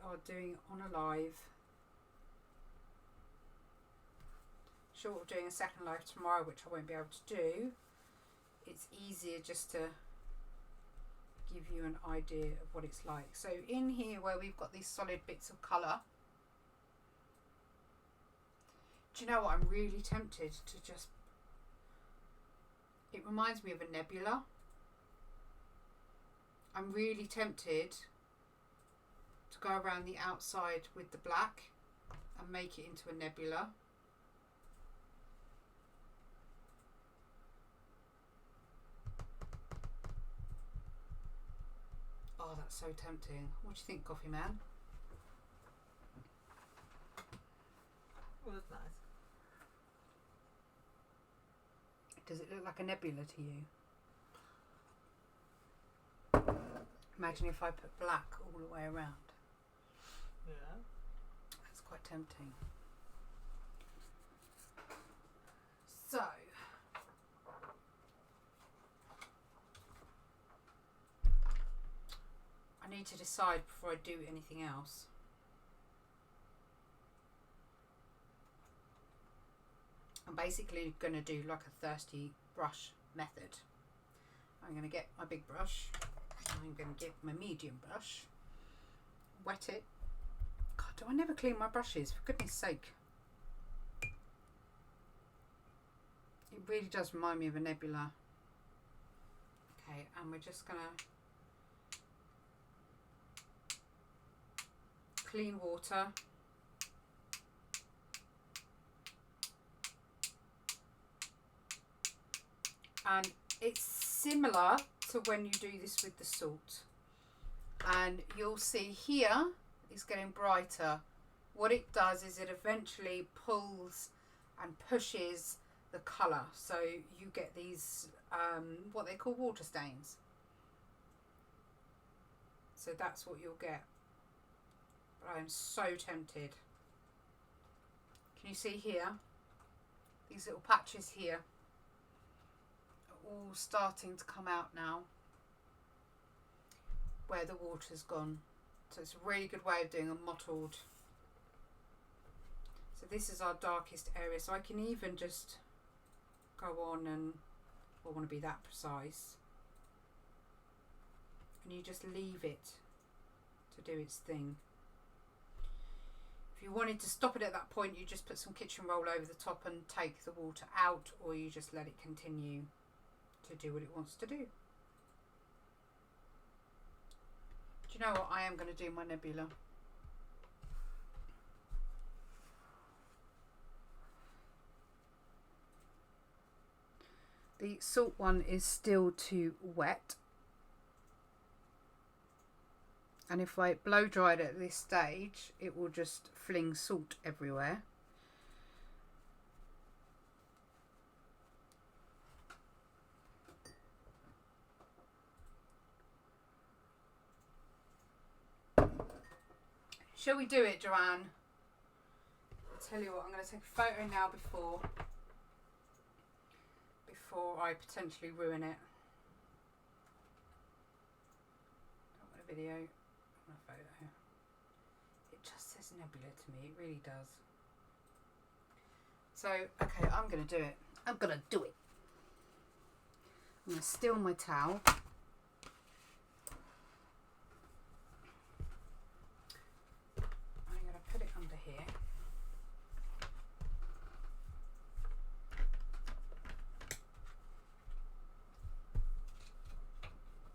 are doing it on a live, short of doing a second live tomorrow, which I won't be able to do, it's easier just to give you an idea of what it's like. So in here where we've got these solid bits of colour, do you know what, I'm really tempted to just, it reminds me of a nebula. I'm really tempted to go around the outside with the black and make it into a nebula. Oh, that's so tempting. What do you think, Coffee Man? Well, that's nice. Does it look like a nebula to you? Imagine if I put black all the way around. Yeah. That's quite tempting. So, I need to decide before I do anything else. I'm basically going to do like a thirsty brush method. I'm going to get my big brush. I'm going to get my medium brush, wet it. God, do I never clean my brushes, for goodness sake. It really does remind me of a nebula. Okay, and we're just going to clean water. And it's similar to when you do this with the salt. And you'll see here it's getting brighter. What it does is it eventually pulls and pushes the colour. So you get these, what they call water stains. So that's what you'll get. But I am so tempted. Can you see here? These little patches here are all starting to come out now where the water's gone. So it's a really good way of doing a mottled. So this is our darkest area. So I can even just go on and, I don't want to be that precise. And you just leave it to do its thing. If you wanted to stop it at that point, you just put some kitchen roll over the top and take the water out, or you just let it continue to do what it wants to do. Do you know what? I am going to do my nebula. The salt one is still too wet. And if I blow dry it at this stage, it will just fling salt everywhere. Shall we do it, Joanne? I'll tell you what, I'm going to take a photo now before I potentially ruin it. Don't want a video. A photo. It just says nebula to me, it really does. So, okay, I'm going to do it. I'm going to do it. I'm going to steal my towel. I'm going to put it under here.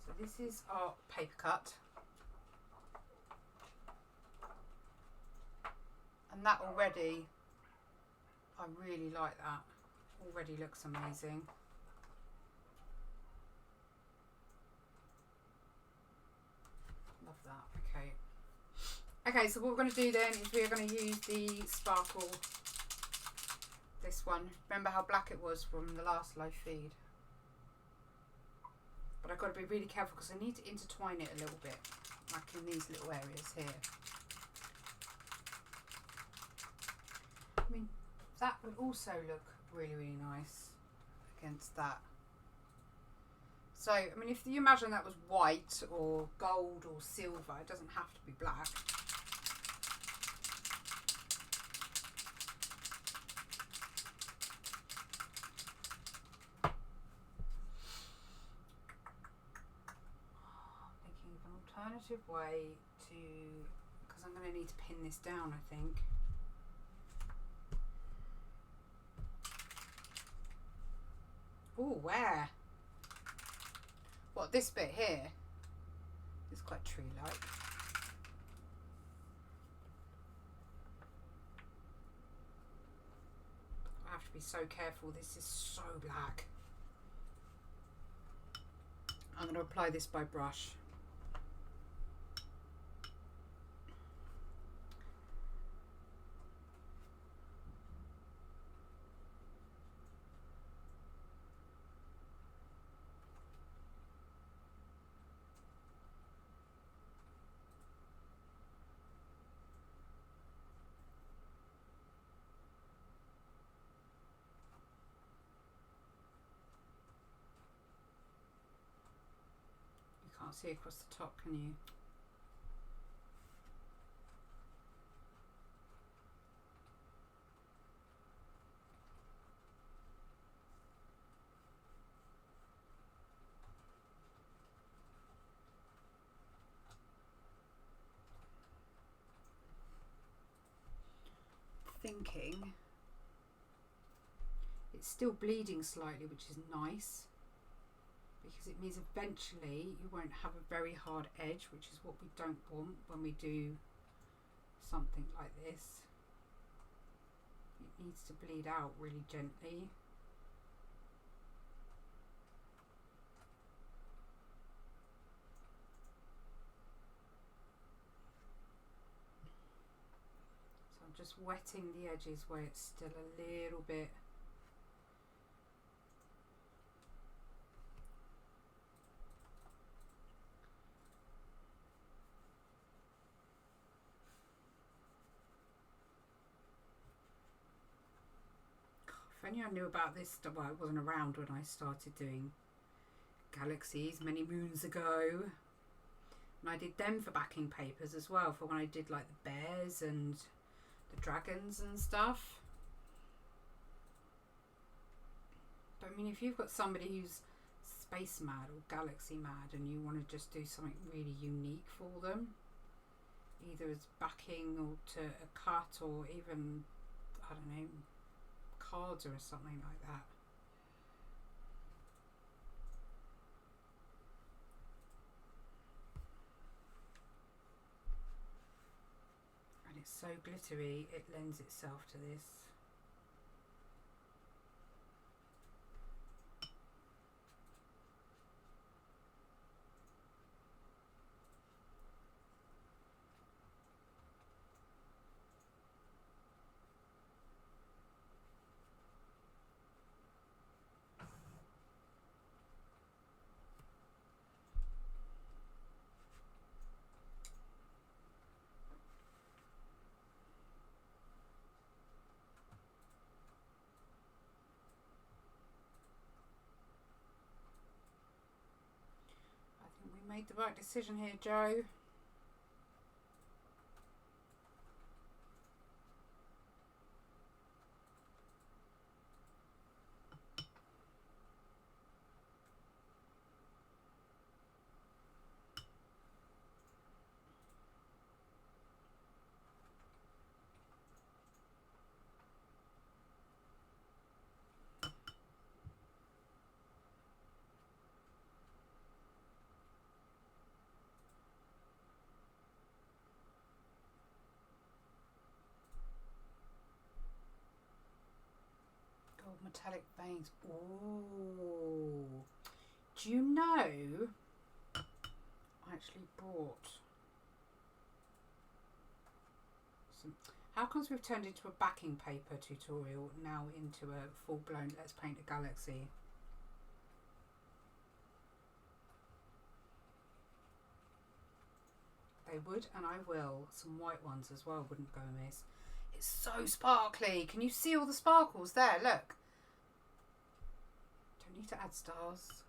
So this is our paper cut. And that already, I really like that. Already looks amazing. Love that. Okay. Okay, so what we're going to do then is we're going to use the sparkle. This one. Remember how black it was from the last live feed? But I've got to be really careful because I need to intertwine it a little bit. Like in these little areas here. I mean, that would also look really, really nice against that. So, I mean, if you imagine that was white or gold or silver, it doesn't have to be black. Thinking of an alternative way to, because I'm going to need to pin this down, I think. Oh, where? What, this bit here? It's quite tree-like. I have to be so careful. This is so black. I'm going to apply this by brush. Can't see across the top, can you? thinking it's still bleeding slightly, which is nice, because it means eventually you won't have a very hard edge, which is what we don't want when we do something like this. It needs to bleed out really gently. So I'm just wetting the edges where it's still a little bit If only I knew about this stuff. Well, I wasn't around when I started doing galaxies many moons ago. And I did them for backing papers as well, for when I did like the bears and the dragons and stuff. But I mean, if you've got somebody who's space mad or galaxy mad and you want to just do something really unique for them, either as backing or to a cut or even, I don't know, cards or something like that. And it's so glittery, it lends itself to this. We made the right decision here, Joe. Gold metallic veins. Oh, do you know? I actually bought some. How comes we've turned into a backing paper tutorial now into a full-blown let's paint a galaxy? They would, and I will. Some white ones as well wouldn't go amiss. It's so sparkly. Can you see all the sparkles there? Look. Don't need to add stars.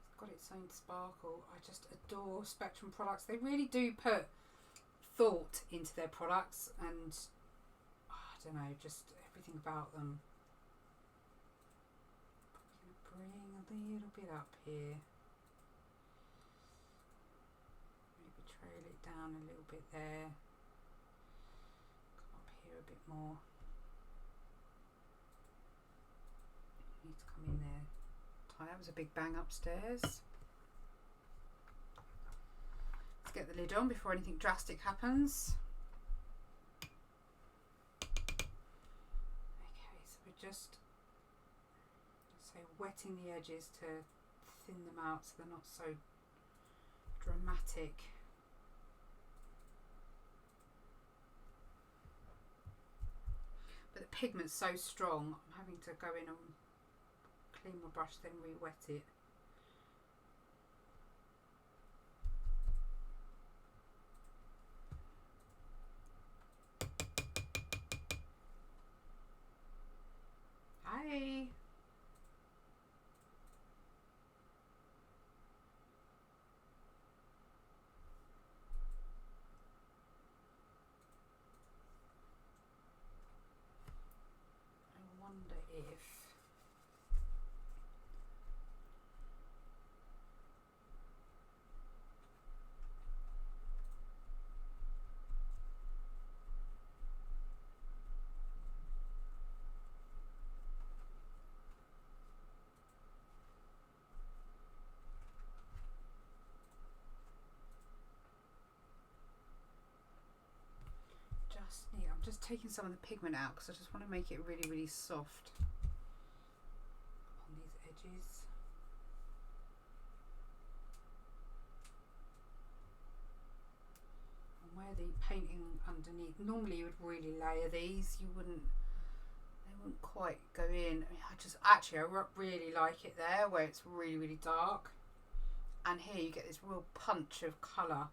It's got its own sparkle. I just adore Spectrum products. They really do put thought into their products, and I don't know, just everything about them. Probably going to bring a little bit up here. Trail it down a little bit there. Come up here a bit more. Need to come in there. That was a big bang upstairs. Let's get the lid on before anything drastic happens. Okay, so we're just wetting the edges to thin them out so they're not so dramatic. But the pigment's so strong, I'm having to go in and clean my brush, then re-wet it. Hi! I wonder if I'm just taking some of the pigment out because I just want to make it really, really soft on these edges. And where the painting underneath, normally you would really layer these, they wouldn't quite go in. I really like it there where it's really, really dark, and here you get this real punch of colour.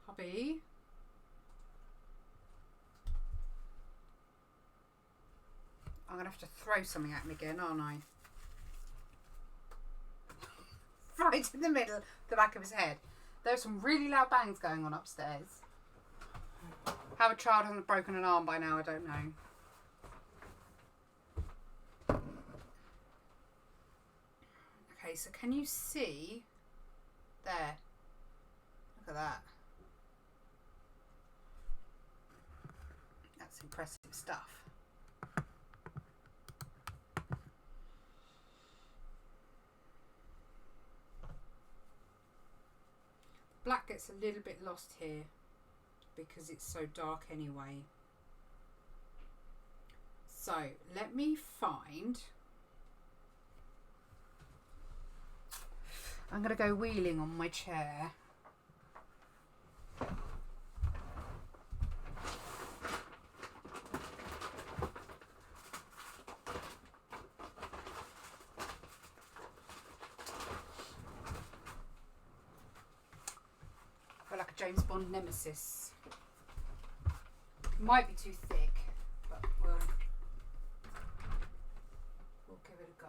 Hubby, I'm gonna have to throw something at him again, aren't I? Right in the middle, the back of his head. There's some really loud bangs going on upstairs. How a child hasn't broken an arm by now, I don't know. Okay, so can you see there? Look at that. That's impressive stuff. Black gets a little bit lost here because it's so dark anyway. So let me find, I'm going to go wheeling on my chair. Like a James Bond nemesis. Might be too thick, but we'll give it a go.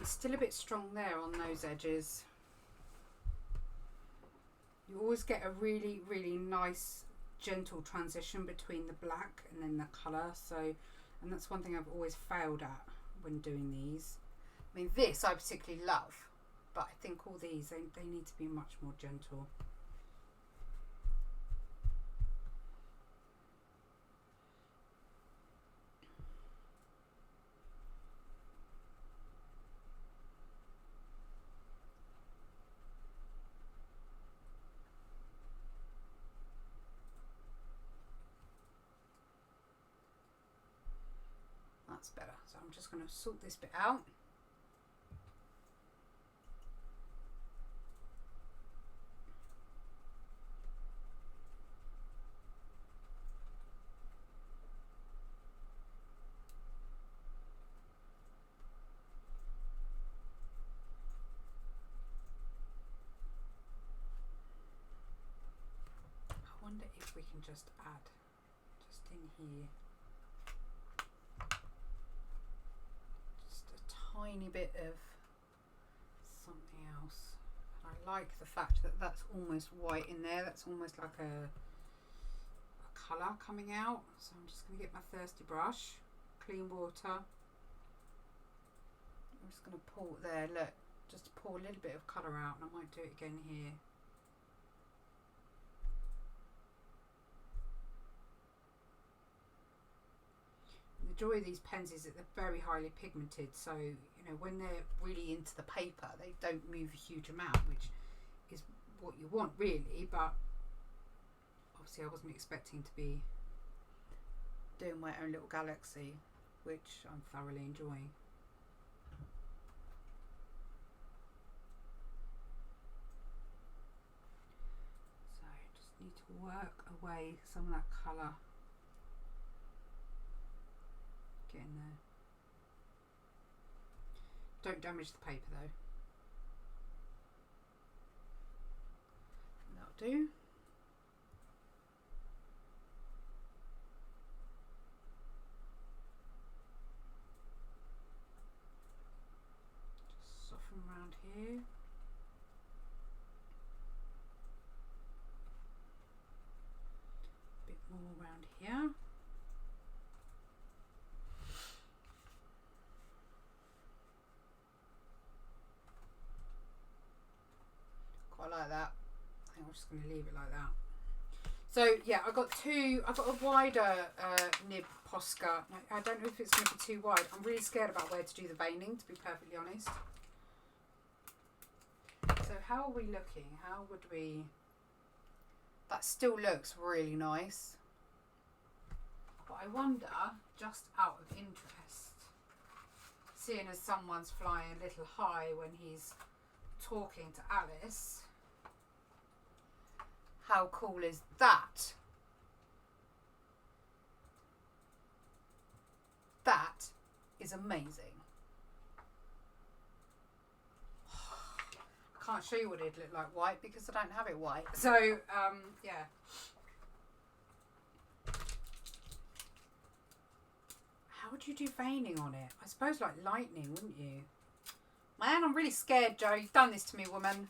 Still a bit strong there on those edges. You always get a really, really nice gentle transition between the black and then the colour. So, and that's one thing I've always failed at when doing these. I mean, this I particularly love, but I think all these, they need to be much more gentle. That's better. So I'm just going to sort this bit out. I wonder if we can just add just in here tiny bit of something else. I like the fact that that's almost white in there. That's almost like a colour coming out. So I'm just going to get my thirsty brush, clean water. I'm just going to pour there, look, just pour a little bit of colour out, and I might do it again here. The joy of these pens is that they're very highly pigmented, so you know when they're really into the paper they don't move a huge amount, which is what you want really, but obviously I wasn't expecting to be doing my own little galaxy, which I'm thoroughly enjoying. So I just need to work away some of that colour. Get in there. Don't damage the paper though. That'll do. Just soften around here. A bit more around here. like that. I think I'm just going to leave it like that. So yeah, I got a wider nib Posca. I don't know if it's going to be too wide. I'm really scared about where to do the veining, to be perfectly honest. So how are we looking? How would we... That still looks really nice. But I wonder, just out of interest, seeing as someone's flying a little high when he's talking to Alice, how cool is that? That is amazing. I can't show you what it'd look like white because I don't have it white. So, yeah. How would you do veining on it? I suppose like lightning, wouldn't you? Man, I'm really scared, Joe. You've done this to me, woman.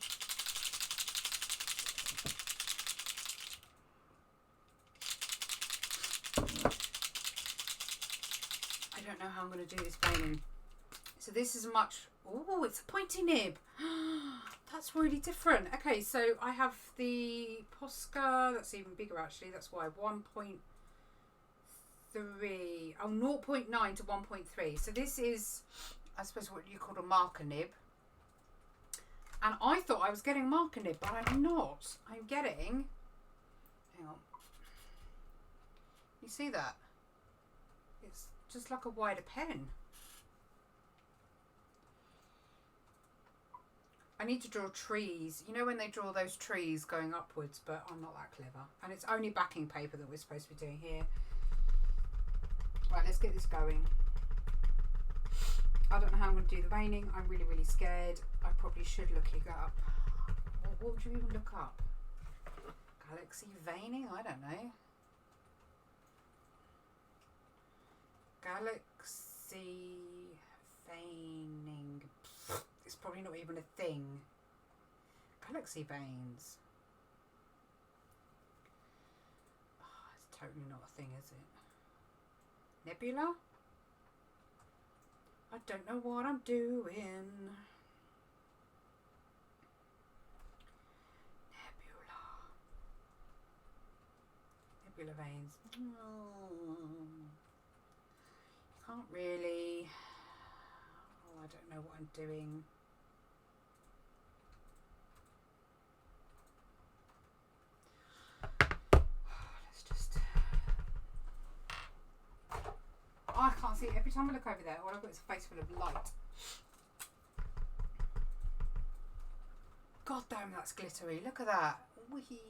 I don't know how I'm going to do this veining. So this is much... Oh, it's a pointy nib. That's really different. Okay, so I have the Posca. That's even bigger, actually. That's why 1.3. Oh, 0.9 to 1.3. So this is, I suppose, what you call a marker nib. And I thought I was getting a marker nib, but I'm not. I'm getting... Hang on. You see that? It's just like a wider pen. I need to draw trees. You know when they draw those trees going upwards, but I'm not that clever. And it's only backing paper that we're supposed to be doing here. Right, let's get this going. I don't know how I'm going to do the veining. I'm really, really scared. I probably should look it up. What would you even look up? Galaxy veining? I don't know. Galaxy veining. It's probably not even a thing. Galaxy veins. Oh, it's totally not a thing, is it? Nebula? I don't know what I'm doing. Nebula veins. Can't really. Oh, I don't know what I'm doing. Let's just... Oh, I can't see it. Every time I look over there, all I've got is a face full of light. God damn, that's glittery. Look at that. Whee!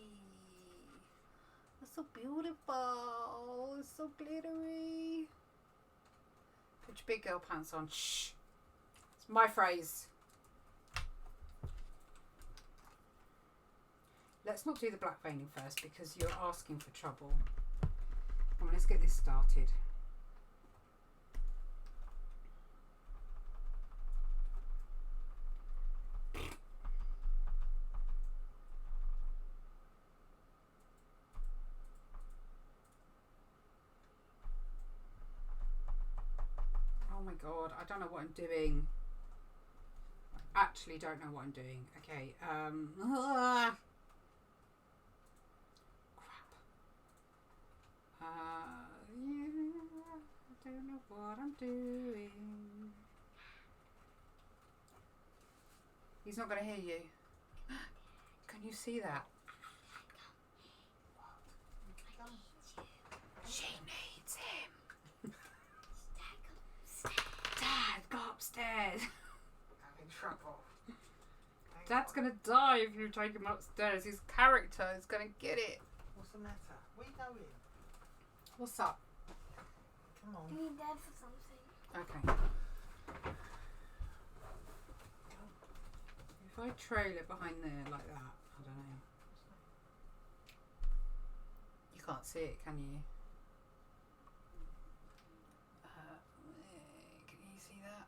That's so beautiful. It's so glittery. Put your big girl pants on. Shh. It's my phrase. Let's not do the black veining first because you're asking for trouble. Come on, let's get this started. Oh my god, I don't know what I'm doing. I actually don't know what I'm doing. Okay, crap. Yeah, I don't know what I'm doing. He's not going to hear you. Can you see that? She needs him. Dad, go upstairs. I'm in trouble. Dad's going to die if you take him upstairs. His character is going to get it. What's the matter? Where are you going? What's up? Come on. I need Dad for something. Okay. If I trail it behind there like that, I don't know. You can't see it, can you? Can you see that?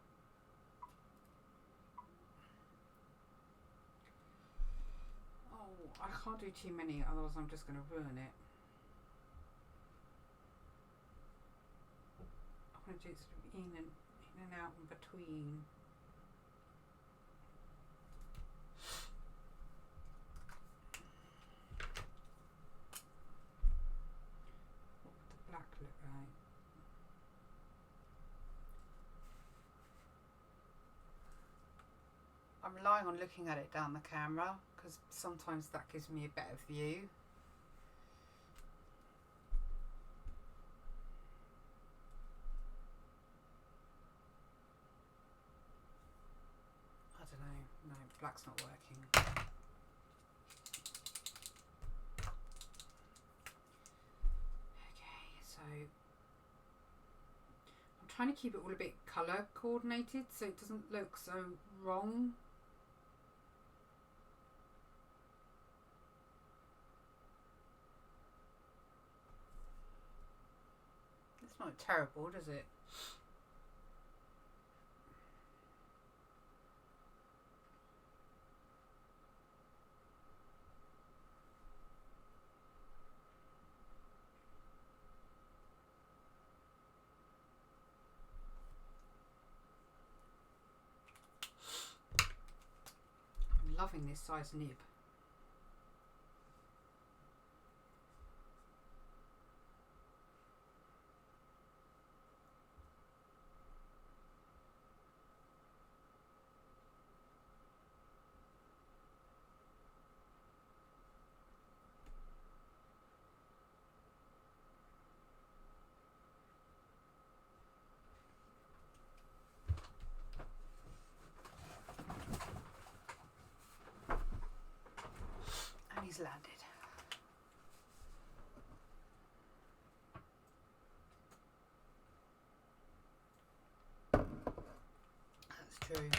Oh, I can't do too many, otherwise I'm just going to ruin it. I'm going to do it sort of in and out in between. relying on looking at it down the camera because sometimes that gives me a better view. I don't know, no, black's not working. Okay, so I'm trying to keep it all a bit colour coordinated so it doesn't look so wrong. It's not terrible, does it? I'm loving this size nib. And he's landed. That's true.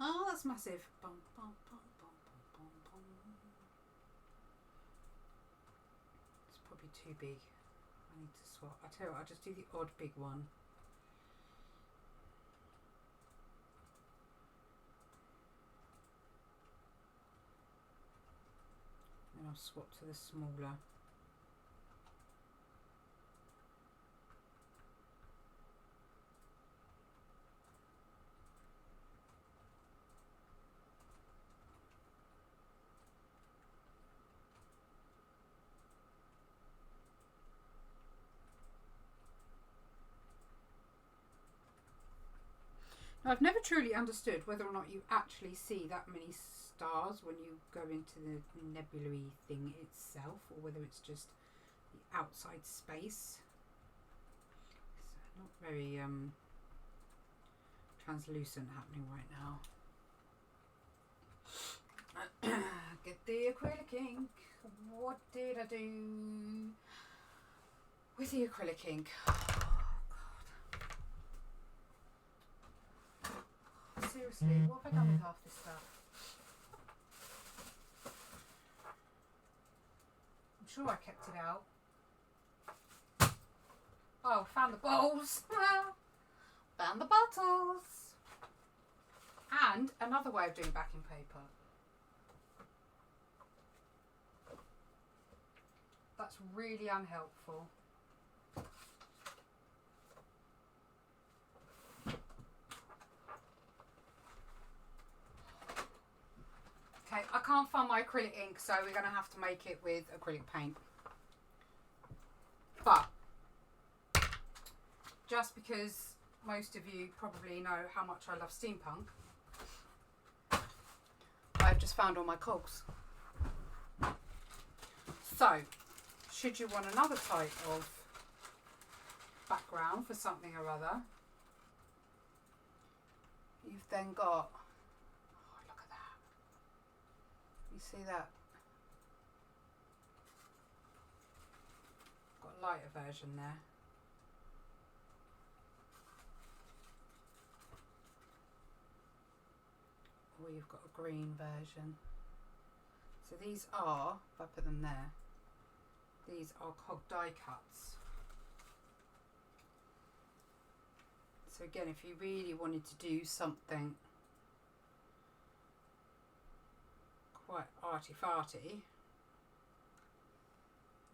Oh, that's massive. It's probably too big. I need to swap. I tell you what, I'll just do the odd big one. Then I'll swap to the smaller. Now, I've never truly understood whether or not you actually see that many stars when you go into the nebulae thing itself, or whether it's just the outside space. It's not very translucent happening right now. Get the acrylic ink. What did I do with the acrylic ink? Seriously, what have I done with half this stuff? I'm sure I kept it out. Oh, found the bowls. Found the bottles. And another way of doing backing paper. That's really unhelpful. Okay, I can't find my acrylic ink, so we're going to have to make it with acrylic paint. But, just because most of you probably know how much I love steampunk, I've just found all my cogs. So, should you want another type of background for something or other, you've then got... You see that? Got a lighter version there. Or you've got a green version. So these are, if I put them there, these are cog die cuts. So again, if you really wanted to do something quite arty-farty,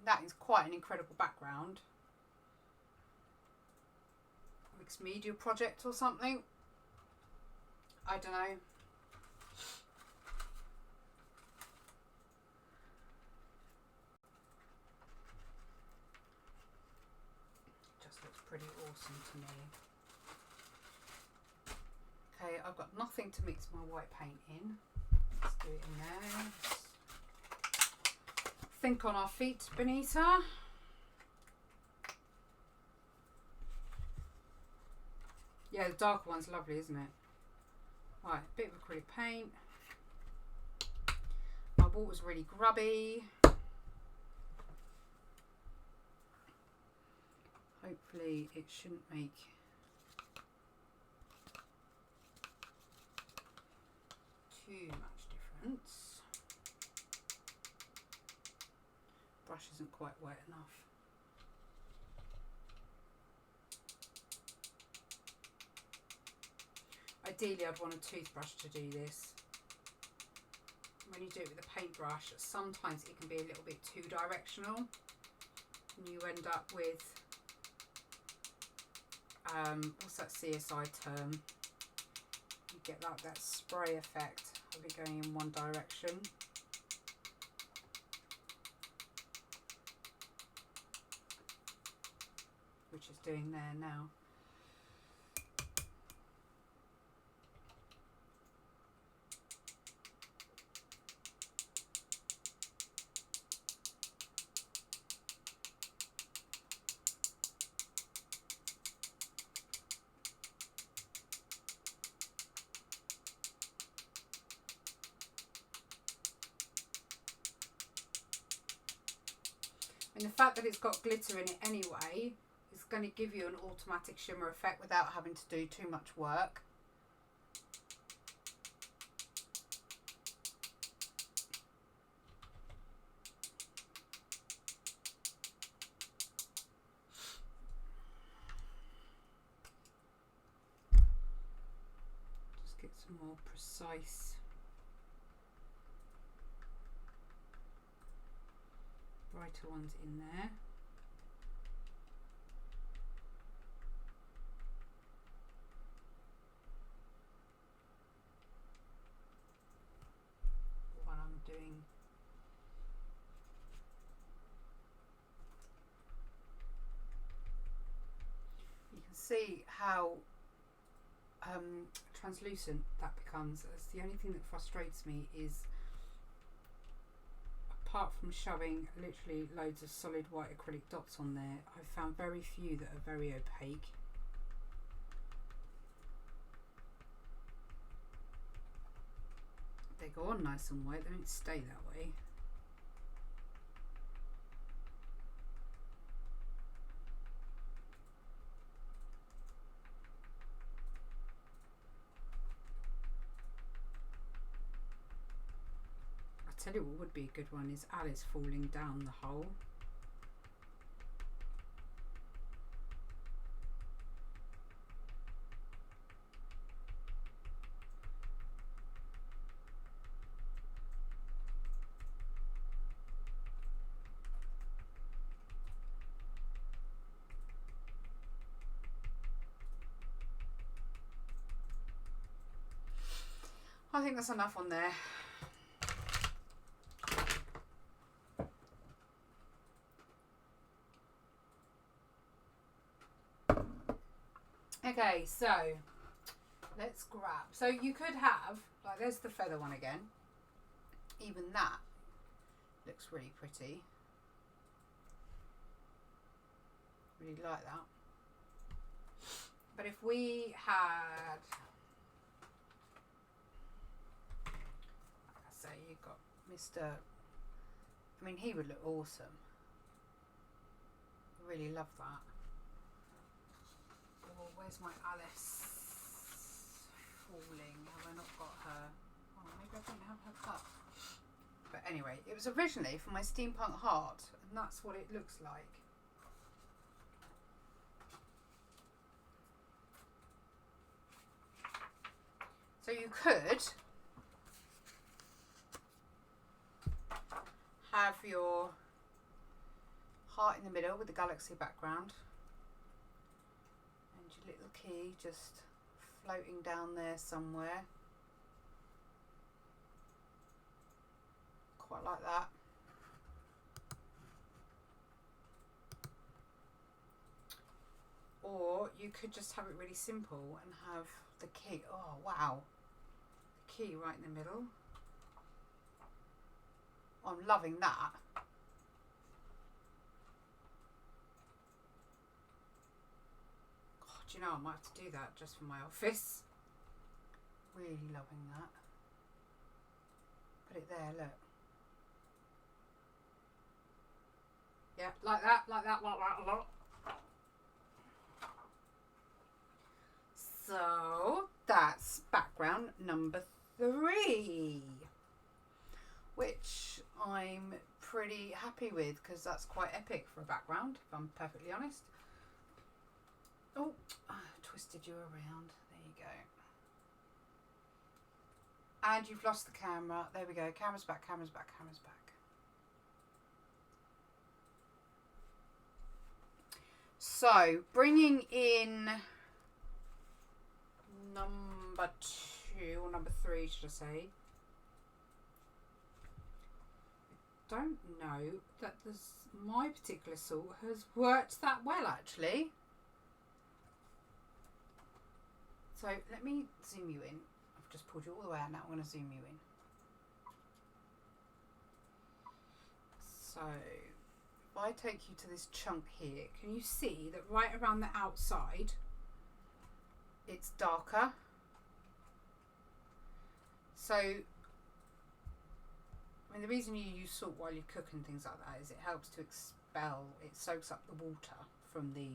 that is quite an incredible background. Mixed media project or something, I don't know. Just looks pretty awesome to me. I've got nothing to mix my white paint in. Let's do it in there. Think on our feet, Benita. Yeah, the darker one's lovely, isn't it? Right, bit of acrylic paint. My water's really grubby. Hopefully it shouldn't make too much difference. Brush isn't quite wet enough. Ideally I'd want a toothbrush to do this. When you do it with a paintbrush, sometimes it can be a little bit too directional and you end up with what's that CSI term? You get that spray effect of it going in one direction. Which it's doing there now. And the fact that it's got glitter in it anyway is going to give you an automatic shimmer effect without having to do too much work. Just get some more precise brighter ones in there. What I'm doing. You can see how translucent that becomes. It's the only thing that frustrates me is, apart from showing literally loads of solid white acrylic dots on there, I've found very few that are very opaque. They go on nice and white, they don't stay that way. Tell you what would be a good one is Alice falling down the hole. I think that's enough on there. Okay, so let's grab. So you could have, like, there's the feather one again. Even that looks really pretty. Really like that. But if we had, like I say, you've got Mr. I mean, he would look awesome. I really love that. Where's my Alice falling? Have I not got her? Oh, maybe I don't have her cut. But anyway, it was originally for my steampunk heart, and that's what it looks like. So you could have your heart in the middle with the galaxy background. Little key just floating down there somewhere. Quite like that. Or you could just have it really simple and have the key. Oh, wow. The key right in the middle. I'm loving that. God, you know, I might have to do that just for my office. Really loving that. Put it there, look. Yeah, like that, like that, like that, a lot. So that's background number 3, which I'm pretty happy with because that's quite epic for a background, if I'm perfectly honest. Oh, I twisted you around. There you go. And you've lost the camera. There we go. Camera's back, camera's back, camera's back. So, bringing in number 2 or number 3, should I say? I don't know that my particular salt has worked that well, actually. So let me zoom you in. I've just pulled you all the way out now. I'm going to zoom you in. So if I take you to this chunk here, can you see that right around the outside it's darker? So, I mean, the reason you use salt while you cook and things like that is it helps to expel, it soaks up the water from the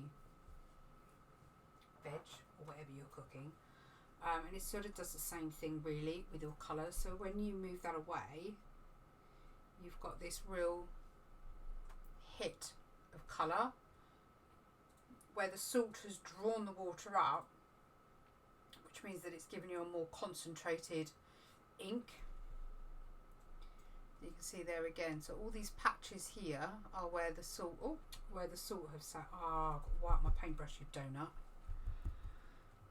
veg or whatever you're cooking. And it sort of does the same thing really with your colour. So when you move that away, you've got this real hit of colour where the salt has drawn the water up, which means that it's given you a more concentrated ink. You can see there again. So all these patches here are where the salt, where the salt has sat. Ah, oh, wow, my paintbrush, you donut.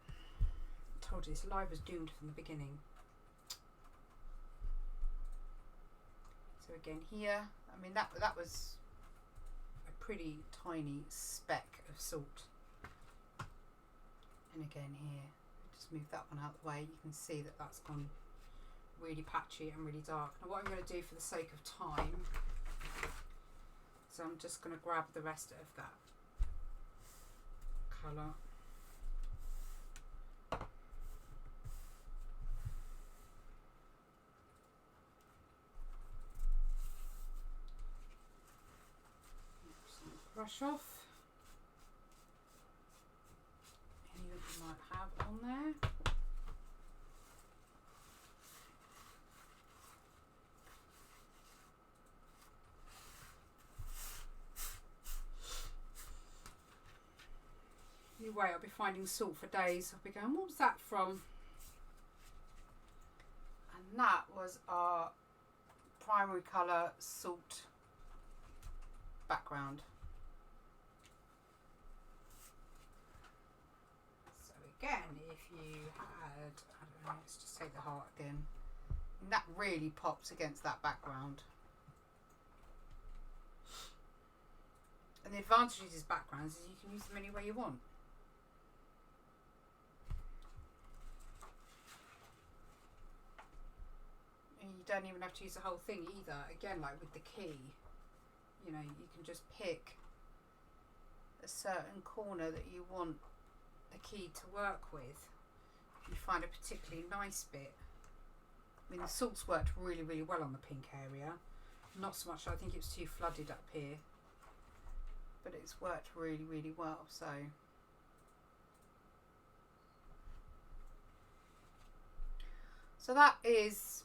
I told you this live was doomed from the beginning. So again here, I mean that was a pretty tiny speck of salt. And again here, just move that one out of the way. You can see that that's gone really patchy and really dark. Now what I'm going to do for the sake of time, so I'm just going to grab the rest of that colour. Brush off any that you might have on there. You wait, I'll be finding salt for days. I'll be going, what was that from? And that was our primary colour salt background. So again, if you had, I don't know, let's just take the heart again. And that really pops against that background. And the advantage of these backgrounds is you can use them any way you want. And you don't even have to use the whole thing either. Again, like with the key, you know, you can just pick a certain corner that you want the key to work with. If you find a particularly nice bit. I mean, the salt's worked really, really well on the pink area. Not so much, I think it was too flooded up here. But it's worked really, really well, so. So that is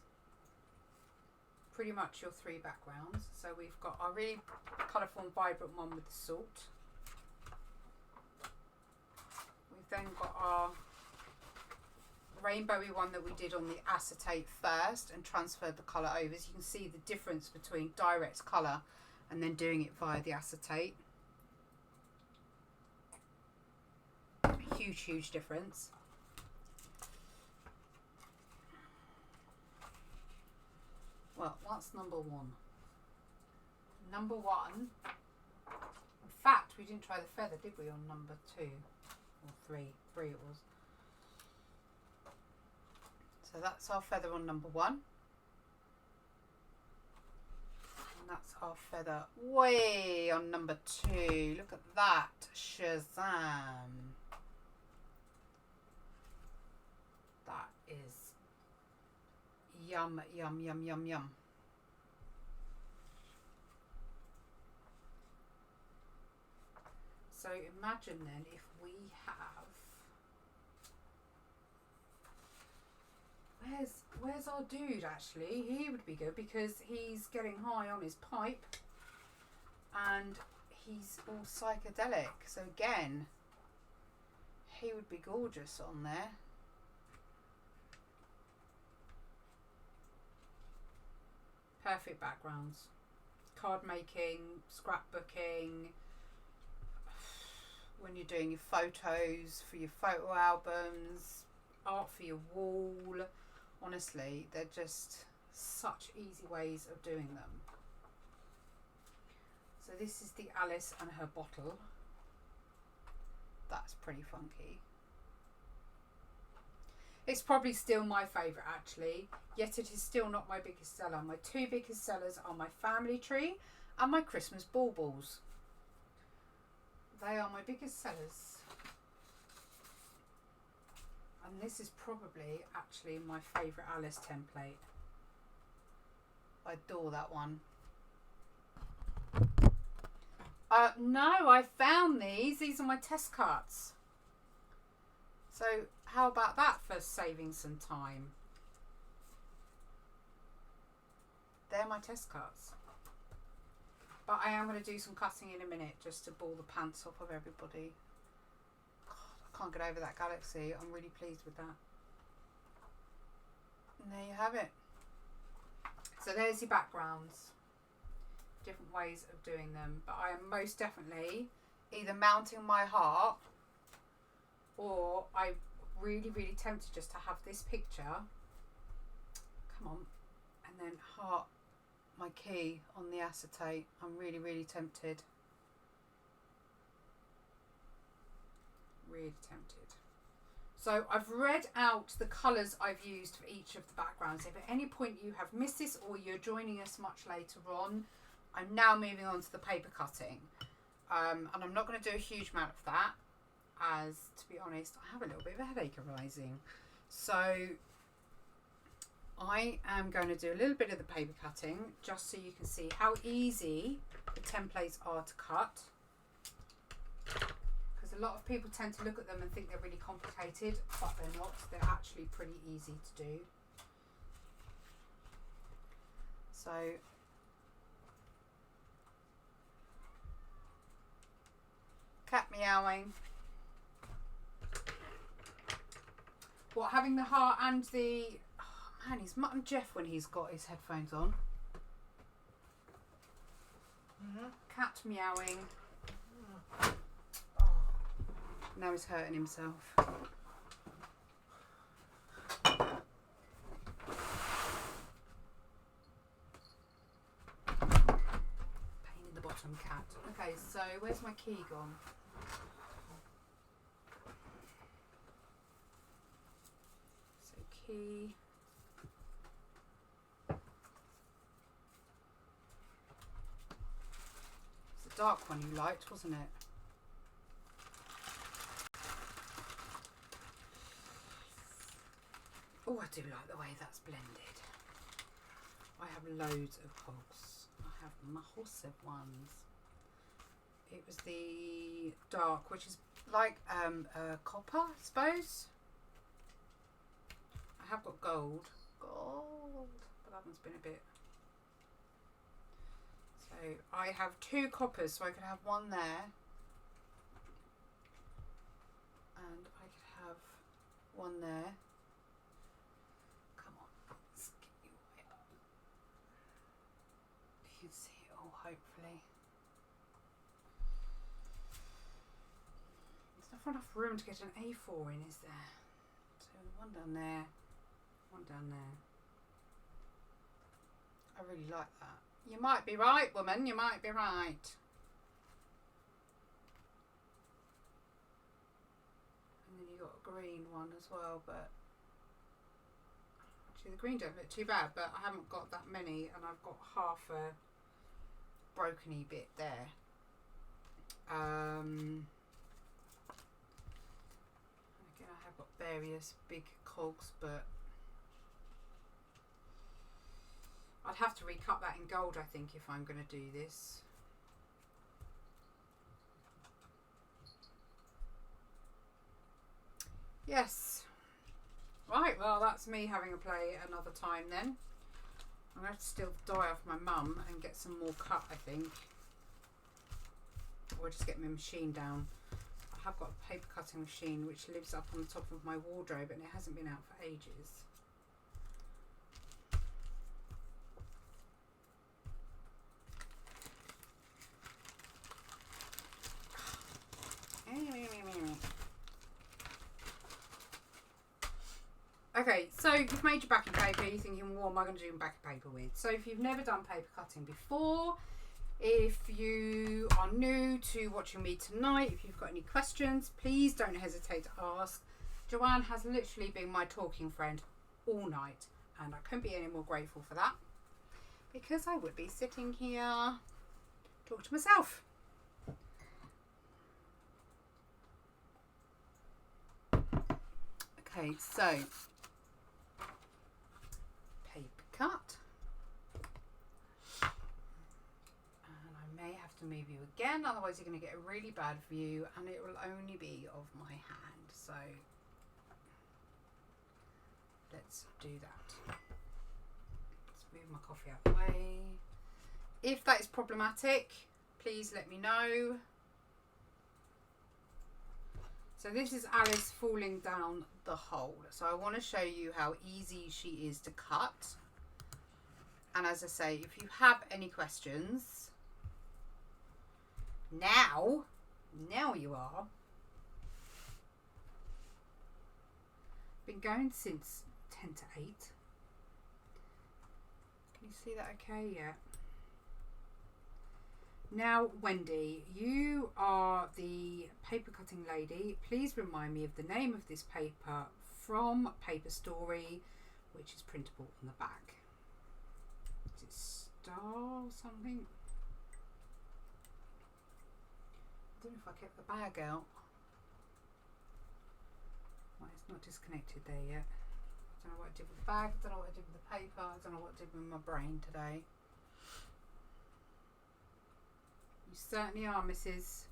pretty much your 3 backgrounds. So we've got our really colourful and vibrant one with the salt. We've then got our rainbowy one that we did on the acetate first and transferred the colour over. So you can see the difference between direct colour and then doing it via the acetate. Huge, huge difference. Well, that's number 1. Number 1, in fact, we didn't try the feather, did we, on number 2? or three it was. So that's our feather on number 1. And that's our feather way on number 2. Look at that. Shazam. That is yum, yum, yum, yum, yum. So imagine then if we have, where's our dude actually? He would be good because he's getting high on his pipe and he's all psychedelic. So again, he would be gorgeous on there. Perfect backgrounds. Card making, scrapbooking, when you're doing your photos for your photo albums, art for your wall. Honestly, they're just such easy ways of doing them. So this is the Alice and her bottle. That's pretty funky. It's probably still my favourite actually, yet it is still not my biggest seller. My 2 biggest sellers are my family tree and my Christmas baubles. They are my biggest sellers. And this is probably actually my favourite Alice template. I adore that one. No, I found these. These are my test cuts. So how about that for saving some time? They're my test cuts. But I am going to do some cutting in a minute just to ball the pants off of everybody. God, I can't get over that galaxy. I'm really pleased with that. And there you have it. So there's your backgrounds. Different ways of doing them. But I am most definitely either mounting my heart or I'm really, really tempted just to have this picture. Come on. And then heart my key on the acetate. I'm really, really tempted. Really tempted. So I've read out the colours I've used for each of the backgrounds. If at any point you have missed this or you're joining us much later on, I'm now moving on to the paper cutting. And I'm not going to do a huge amount of that, as to be honest, I have a little bit of a headache arising. So I am going to do a little bit of the paper cutting just so you can see how easy the templates are to cut. Because a lot of people tend to look at them and think they're really complicated, but they're not. They're actually pretty easy to do. So cat meowing. What, having the heart and the... Oh man, he's Mutton Jeff when he's got his headphones on. Cat meowing. Oh, now he's hurting himself. Pain in the bottom, cat. Okay, so where's my key gone? So key. It's the dark one you liked, wasn't it? Oh, I do like the way that's blended. I have loads of cogs. I have massive ones. It was the dark, which is like copper, I suppose. I have got gold, but that one's been a bit. So I have 2 coppers, so I could have one there, and I could have one there. Come on, let's get you way up. You can see it all, hopefully. There's not enough room to get an A4 in, is there? So one down there, one down there. I really like that. You might be right, woman, you might be right. then you got a green one as well, but actually the green don't look too bad, but I haven't got that many, and I've got half a brokeny bit there. Again, I have got various big cogs, but I'd have to recut that in gold, I think, if I'm going to do this. Yes. Right, well, that's me having a play another time then. I'm going to have to still dye off my mum and get some more cut, I think. Or just get my machine down. I have got a paper cutting machine which lives up on the top of my wardrobe, and it hasn't been out for ages. Okay, so you've made your backing paper. You're thinking, what am I going to do backing paper with? So if you've never done paper cutting before, if you are new to watching me tonight, if you've got any questions, please don't hesitate to ask. Joanne has literally been my talking friend all night, and I couldn't be any more grateful for that, because I would be sitting here talking to myself. Okay, so paper cut, and I may have to move you again, otherwise you're going to get a really bad view and it will only be of my hand. So let's do that. Let's move my coffee out of the way. If that is problematic, please let me know. So this is Alice falling down the hole. So I want to show you how easy she is to cut. And as I say, if you have any questions, now you are. Been going since 10 to 8. Can you see that okay? Yeah. Now, Wendy, you are the paper cutting lady. Please remind me of the name of this paper from Paper Story, which is printable on the back. Is it Star something? I don't know if I kept the bag out. Well, it's not disconnected there yet. I don't know what I did with the bag. I don't know what I did with the paper. I don't know what I did with my brain today. You certainly are, Mrs.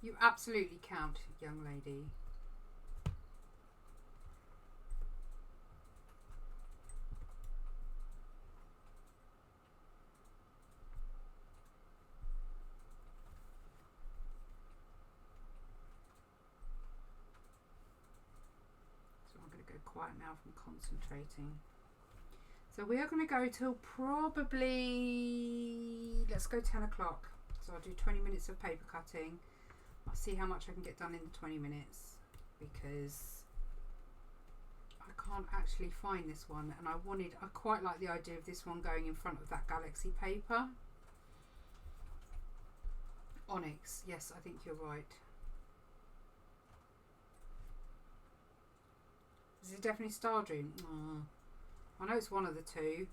You absolutely count, young lady. So I'm going to go quiet now from concentrating. So we are going to go till probably, let's go 10 o'clock. So I'll do 20 minutes of paper cutting. I'll see how much I can get done in the 20 minutes, because I can't actually find this one, and I quite like the idea of this one going in front of that Galaxy paper. Onyx, yes, I think you're right. Is it definitely Stardream? I know it's one of the two.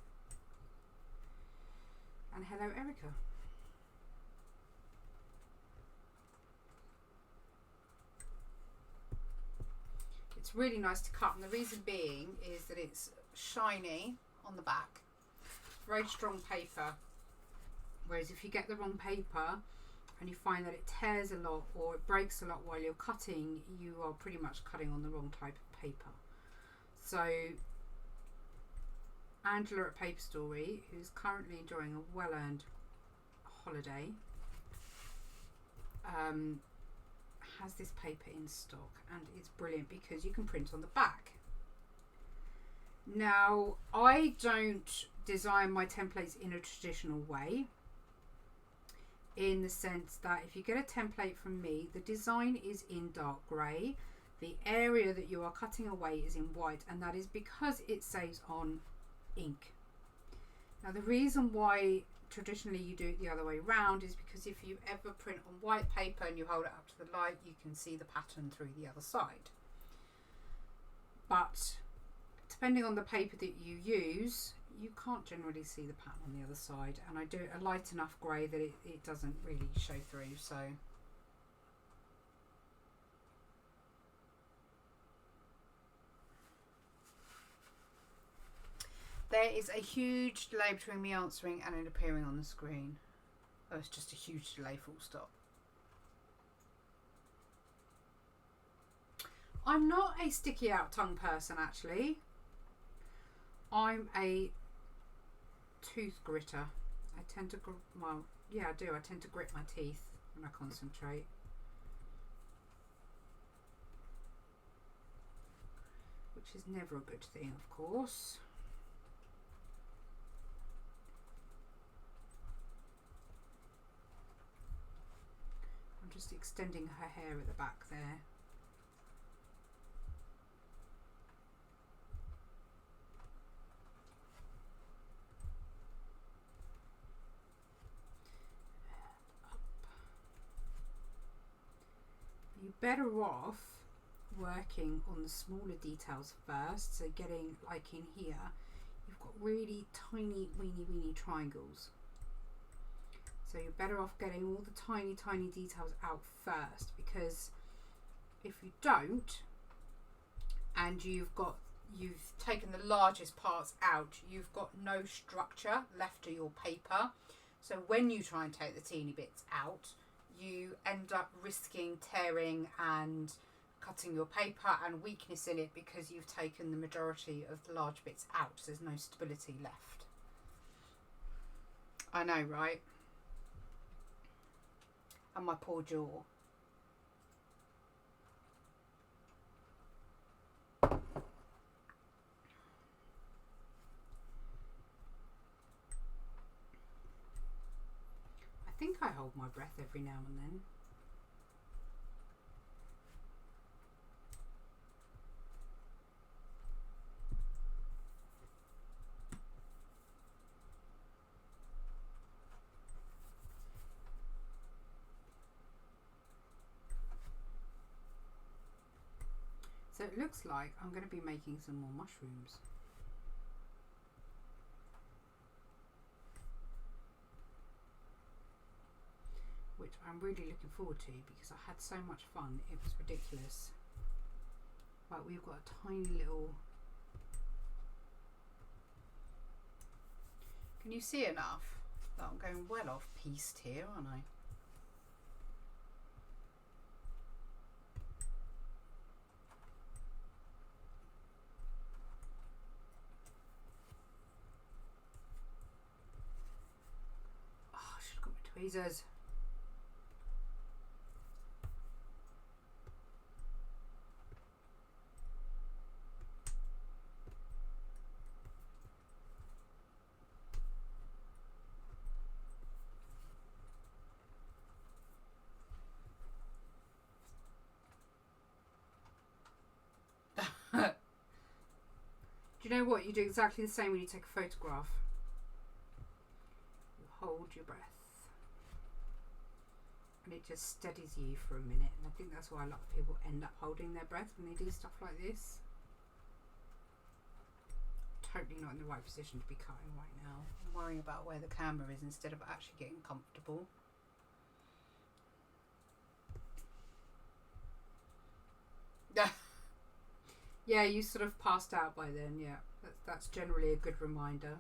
And hello, Erica. It's really nice to cut, and the reason being is that it's shiny on the back, very strong paper, whereas if you get the wrong paper and you find that it tears a lot or it breaks a lot while you're cutting, you are pretty much cutting on the wrong type of paper. So Angela at Paper Story, who's currently enjoying a well-earned holiday, has this paper in stock, and it's brilliant because you can print on the back. Now, I don't design my templates in a traditional way, in the sense that if you get a template from me, the design is in dark grey, the area that you are cutting away is in white, and that is because it saves on ink. Now, the reason why traditionally you do it the other way round is because if you ever print on white paper and you hold it up to the light, you can see the pattern through the other side. but depending on the paper that you use, you can't generally see the pattern on the other side, and I do a light enough grey that it doesn't really show through. So there is a huge delay between me answering and it appearing on the screen. Oh, it's just a huge delay, full stop. I'm not a sticky out tongue person, actually. I'm a tooth gritter. I tend to, well, yeah, I do. I tend to grit my teeth when I concentrate. Which is never a good thing, of course. I'm just extending her hair at the back there. You're better off working on the smaller details first. So getting, like in here, you've got really tiny weeny triangles. So you're better off getting all the tiny details out first, because if you don't, and you've taken the largest parts out, you've got no structure left to your paper. So when you try and take the teeny bits out, you end up risking tearing and cutting your paper and weakness in it, because you've taken the majority of the large bits out. So there's no stability left. I know, right? And my poor jaw. I think I hold my breath every now and then. So it looks like I'm going to be making some more mushrooms. Which I'm really looking forward to, because I had so much fun, it was ridiculous. Right, we've got a tiny little... Can you see enough that I'm going well off pieced here, aren't I? Oh, I should have got my tweezers. Do you know what? You do exactly the same when you take a photograph. You hold your breath. And it just steadies you for a minute. And I think that's why a lot of people end up holding their breath when they do stuff like this. Totally not in the right position to be cutting right now. I'm worrying about where the camera is instead of actually getting comfortable. Yeah, you sort of passed out by then, yeah. That's generally a good reminder.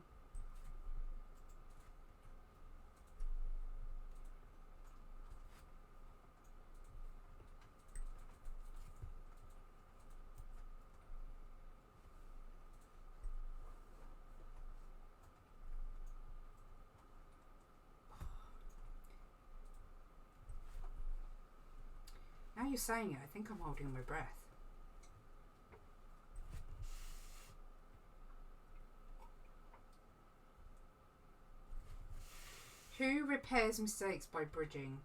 Now you're saying it, I think I'm holding my breath. Who repairs mistakes by bridging?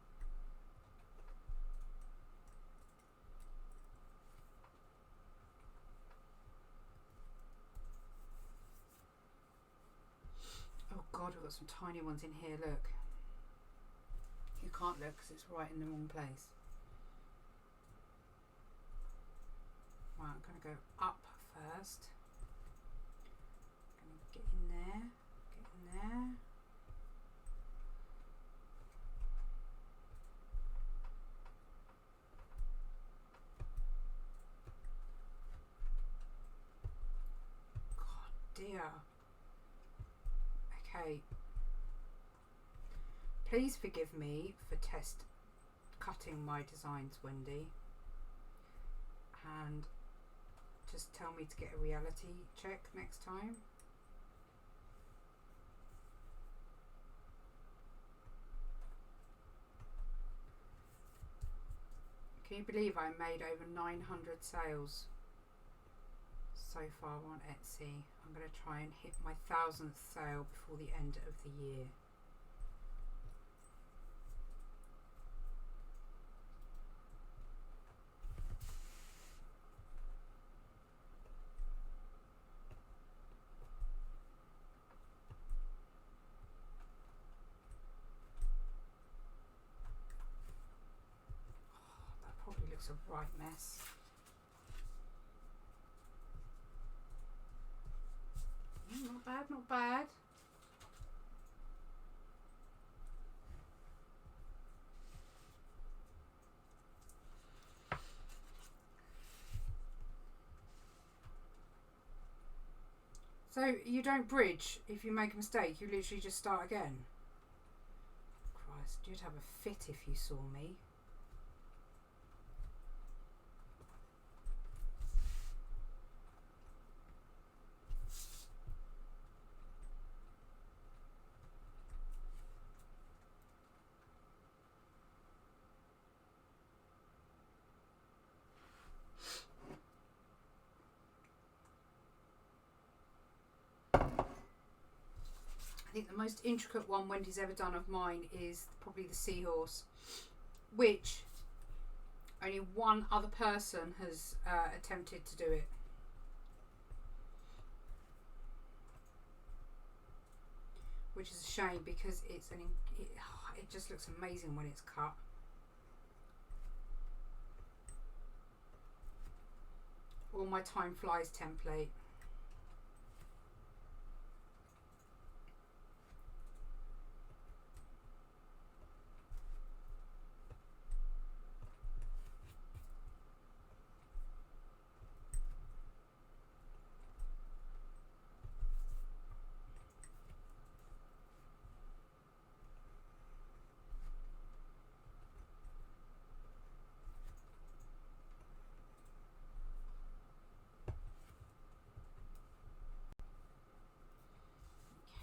Oh God, we've got some tiny ones in here, look. You can't look because it's right in the wrong place. Right, I'm going to go up first. Gonna get in there, get in there. God dear. Okay. Please forgive me for test cutting my designs, Wendy. And just tell me to get a reality check next time. Can you believe I made over 900 sales so far on Etsy? I'm going to try and hit my 1000th sale before the end of the year. Probably looks a right mess. Not bad, not bad. So you don't bridge if you make a mistake, you literally just start again. Christ, you'd have a fit if you saw me. I think the most intricate one Wendy's ever done of mine is probably the seahorse, which only one other person has attempted to do it. Which is a shame because it's it just looks amazing when it's cut. Or my time flies template.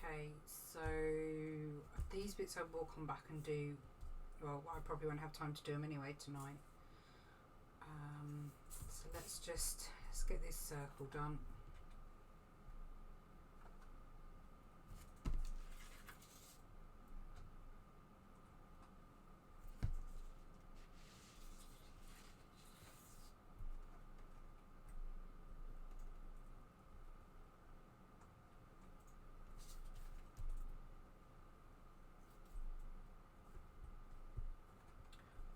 Okay, so these bits I will come back and do. Well, I probably won't have time to do them anyway tonight. So let's get this circle done.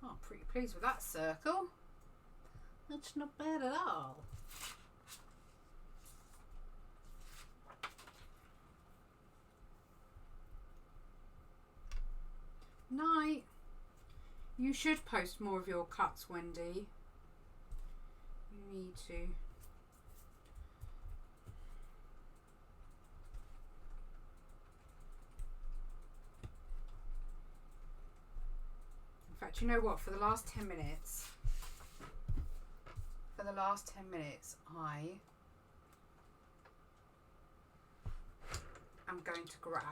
Oh, pretty pleased with that circle. That's not bad at all. Night. You should post more of your cuts, Wendy. You need to. In fact, you know what? For the last 10 minutes, I am going to grab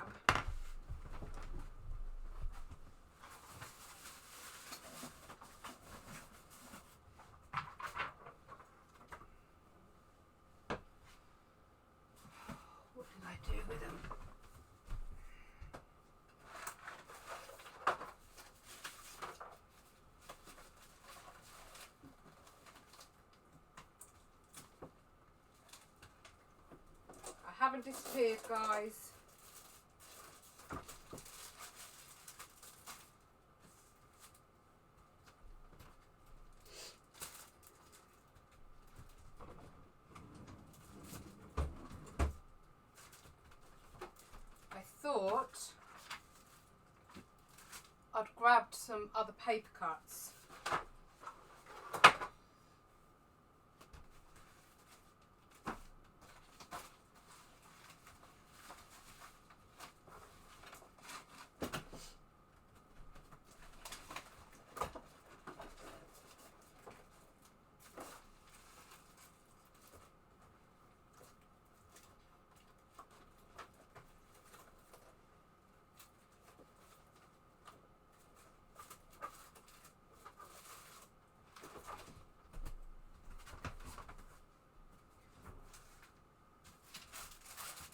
what did I do with them? I haven't disappeared, guys. I'd grabbed some other paper cuts.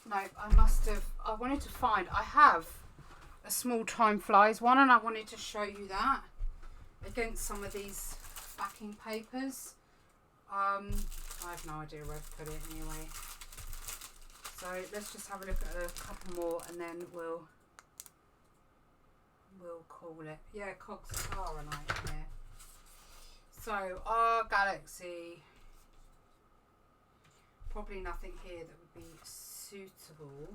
No, I wanted to find, I have a small Time Flies one and I wanted to show you that against some of these backing papers. I have no idea where to put it anyway. So let's just have a look at a couple more and then we'll call it. Yeah, cogs are a nightmare. So our Galaxy, probably nothing here that would be suitable,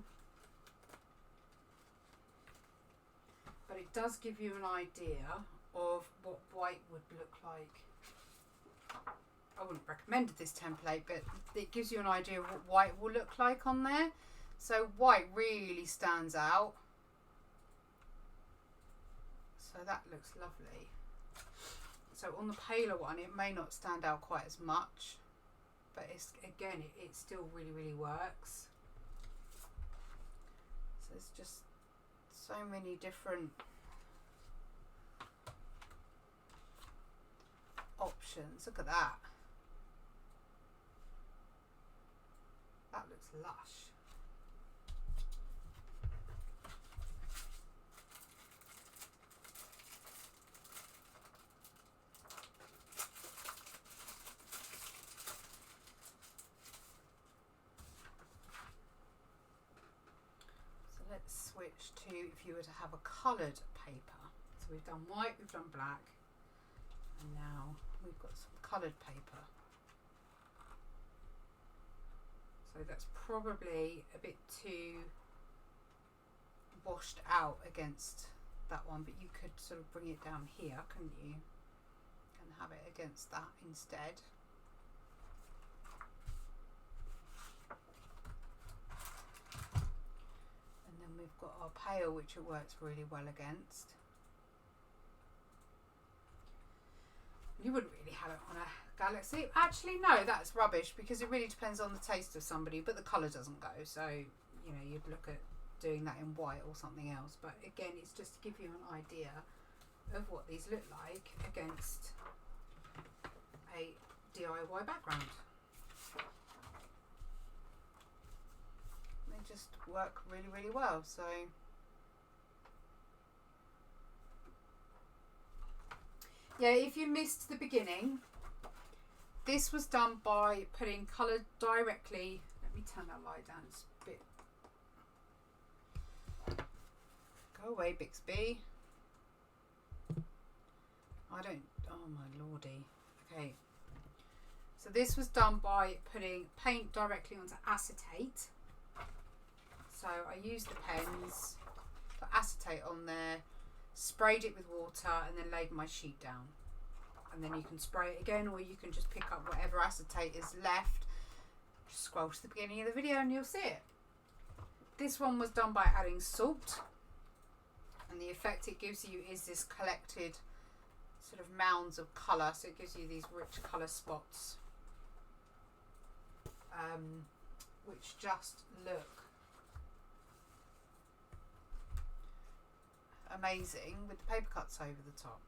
but it does give you an idea of what white would look like. I wouldn't recommend this template, but it gives you an idea of what white will look like on there. So white really stands out, so that looks lovely. So on the paler one it may not stand out quite as much, but it's, again, it still really works. So there's just so many different options. Look at that. That looks lush. Let's switch to, if you were to have a coloured paper. So we've done white, we've done black, and now we've got some coloured paper. So that's probably a bit too washed out against that one, but you could sort of bring it down here, couldn't you? And have it against that instead. We've got our pale, which it works really well against. You wouldn't really have it on a Galaxy. Actually, no, that's rubbish because it really depends on the taste of somebody, but the colour doesn't go. So, you know, you'd look at doing that in white or something else. But again, it's just to give you an idea of what these look like against a DIY background. Just work really well. So yeah, if you missed the beginning, this was done by putting colour directly. Let me turn that light down. It's a bit. Go away, Bixby. I don't. Oh my lordy. Okay. So this was done by putting paint directly onto acetate. So I used the pens, put acetate on there, sprayed it with water and then laid my sheet down. And then you can spray it again, or you can just pick up whatever acetate is left, just scroll to the beginning of the video and you'll see it. This one was done by adding salt, and the effect it gives you is this collected sort of mounds of colour, so it gives you these rich colour spots, which just look amazing with the paper cuts over the top.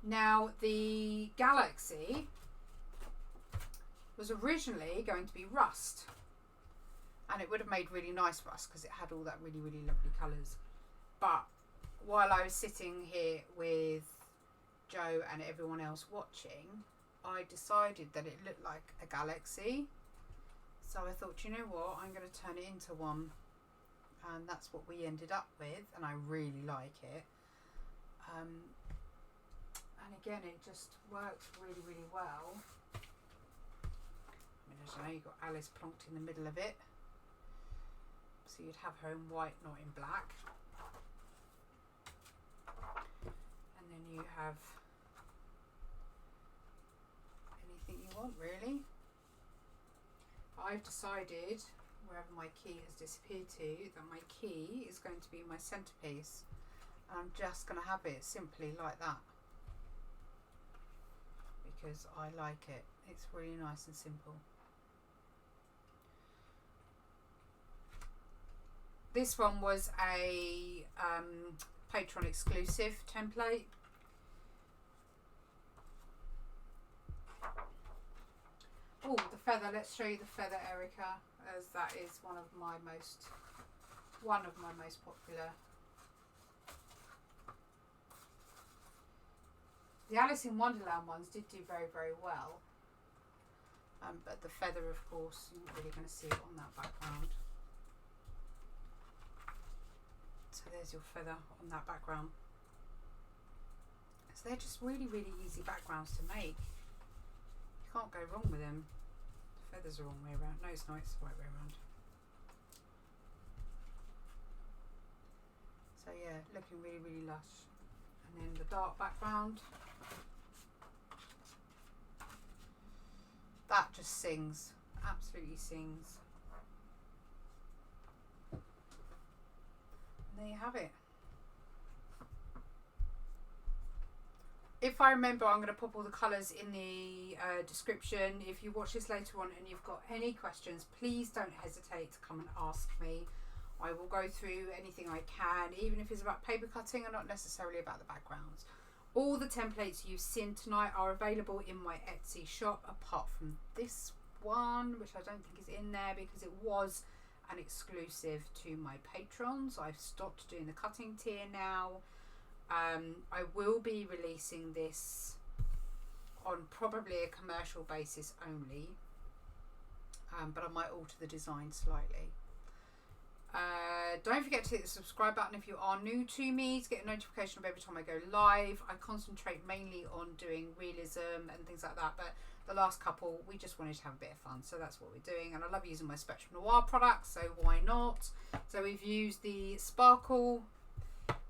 Now the Galaxy was originally going to be rust, and it would have made really nice rust because it had all that really lovely colours. But while I was sitting here with Joe and everyone else watching, I decided that it looked like a Galaxy, so I thought, you know what, I'm going to turn it into one. And that's what we ended up with, and I really like it. And again, it just works really well. I mean, I don't know, you've got Alice plonked in the middle of it, so So you'd have her in white, not in black. And then you have anything you want, really. I've decided, wherever my key has disappeared to, that my key is going to be my centerpiece. And I'm just going to have it simply like that, because I like it. It's really nice and simple. This one was a Patreon exclusive template. Oh, the feather. Let's show you the feather, Erica, as that is one of my most popular. The Alice in Wonderland ones did do very, very well. But the feather, of course, you're not really going to see it on that background. So there's your feather on that background. So they're just really, really easy backgrounds to make. You can't go wrong with them. The feathers are the wrong way around. No, it's not. It's the right way around. So yeah, looking really, really lush. And then the dark background. That just sings. Absolutely sings. And there you have it. If I remember, I'm going to pop all the colours in the description. If you watch this later on and you've got any questions, please don't hesitate to come and ask me. I will go through anything I can, even if it's about paper cutting and not necessarily about the backgrounds. All the templates you've seen tonight are available in my Etsy shop, apart from this one, which I don't think is in there because it was an exclusive to my patrons. I've stopped doing the cutting tier now. I will be releasing this on probably a commercial basis only, but I might alter the design slightly. Don't forget to hit the subscribe button if you are new to me to get a notification of every time I go live. I concentrate mainly on doing realism and things like that, but the last couple we just wanted to have a bit of fun, so that's what we're doing. And I love using my Spectrum Noir products, so why not? So we've used the sparkle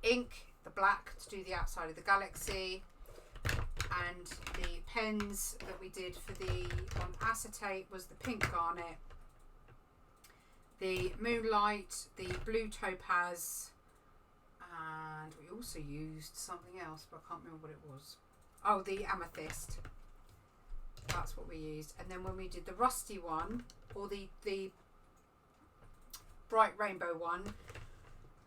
ink, the black, to do the outside of the galaxy, and the pens that we did for the on acetate was the pink garnet, the moonlight, the blue topaz, and we also used something else, but I can't remember what it was. Oh, the amethyst. That's what we used. And then when we did the rusty one, or the bright rainbow one,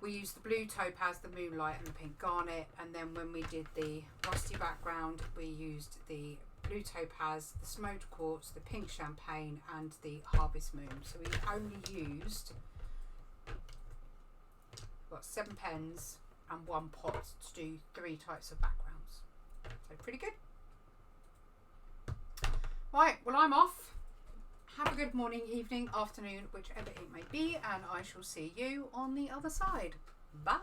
we used the blue topaz, the moonlight, and the pink garnet. And then when we did the rusty background, we used the blue topaz, the smoked quartz, the pink champagne, and the harvest moon. So we only used, what, 7 pens and 1 pot to do 3 types of backgrounds. So pretty good. Right, well, I'm off. Have a good morning, evening, afternoon, whichever it may be, and I shall see you on the other side. Bye.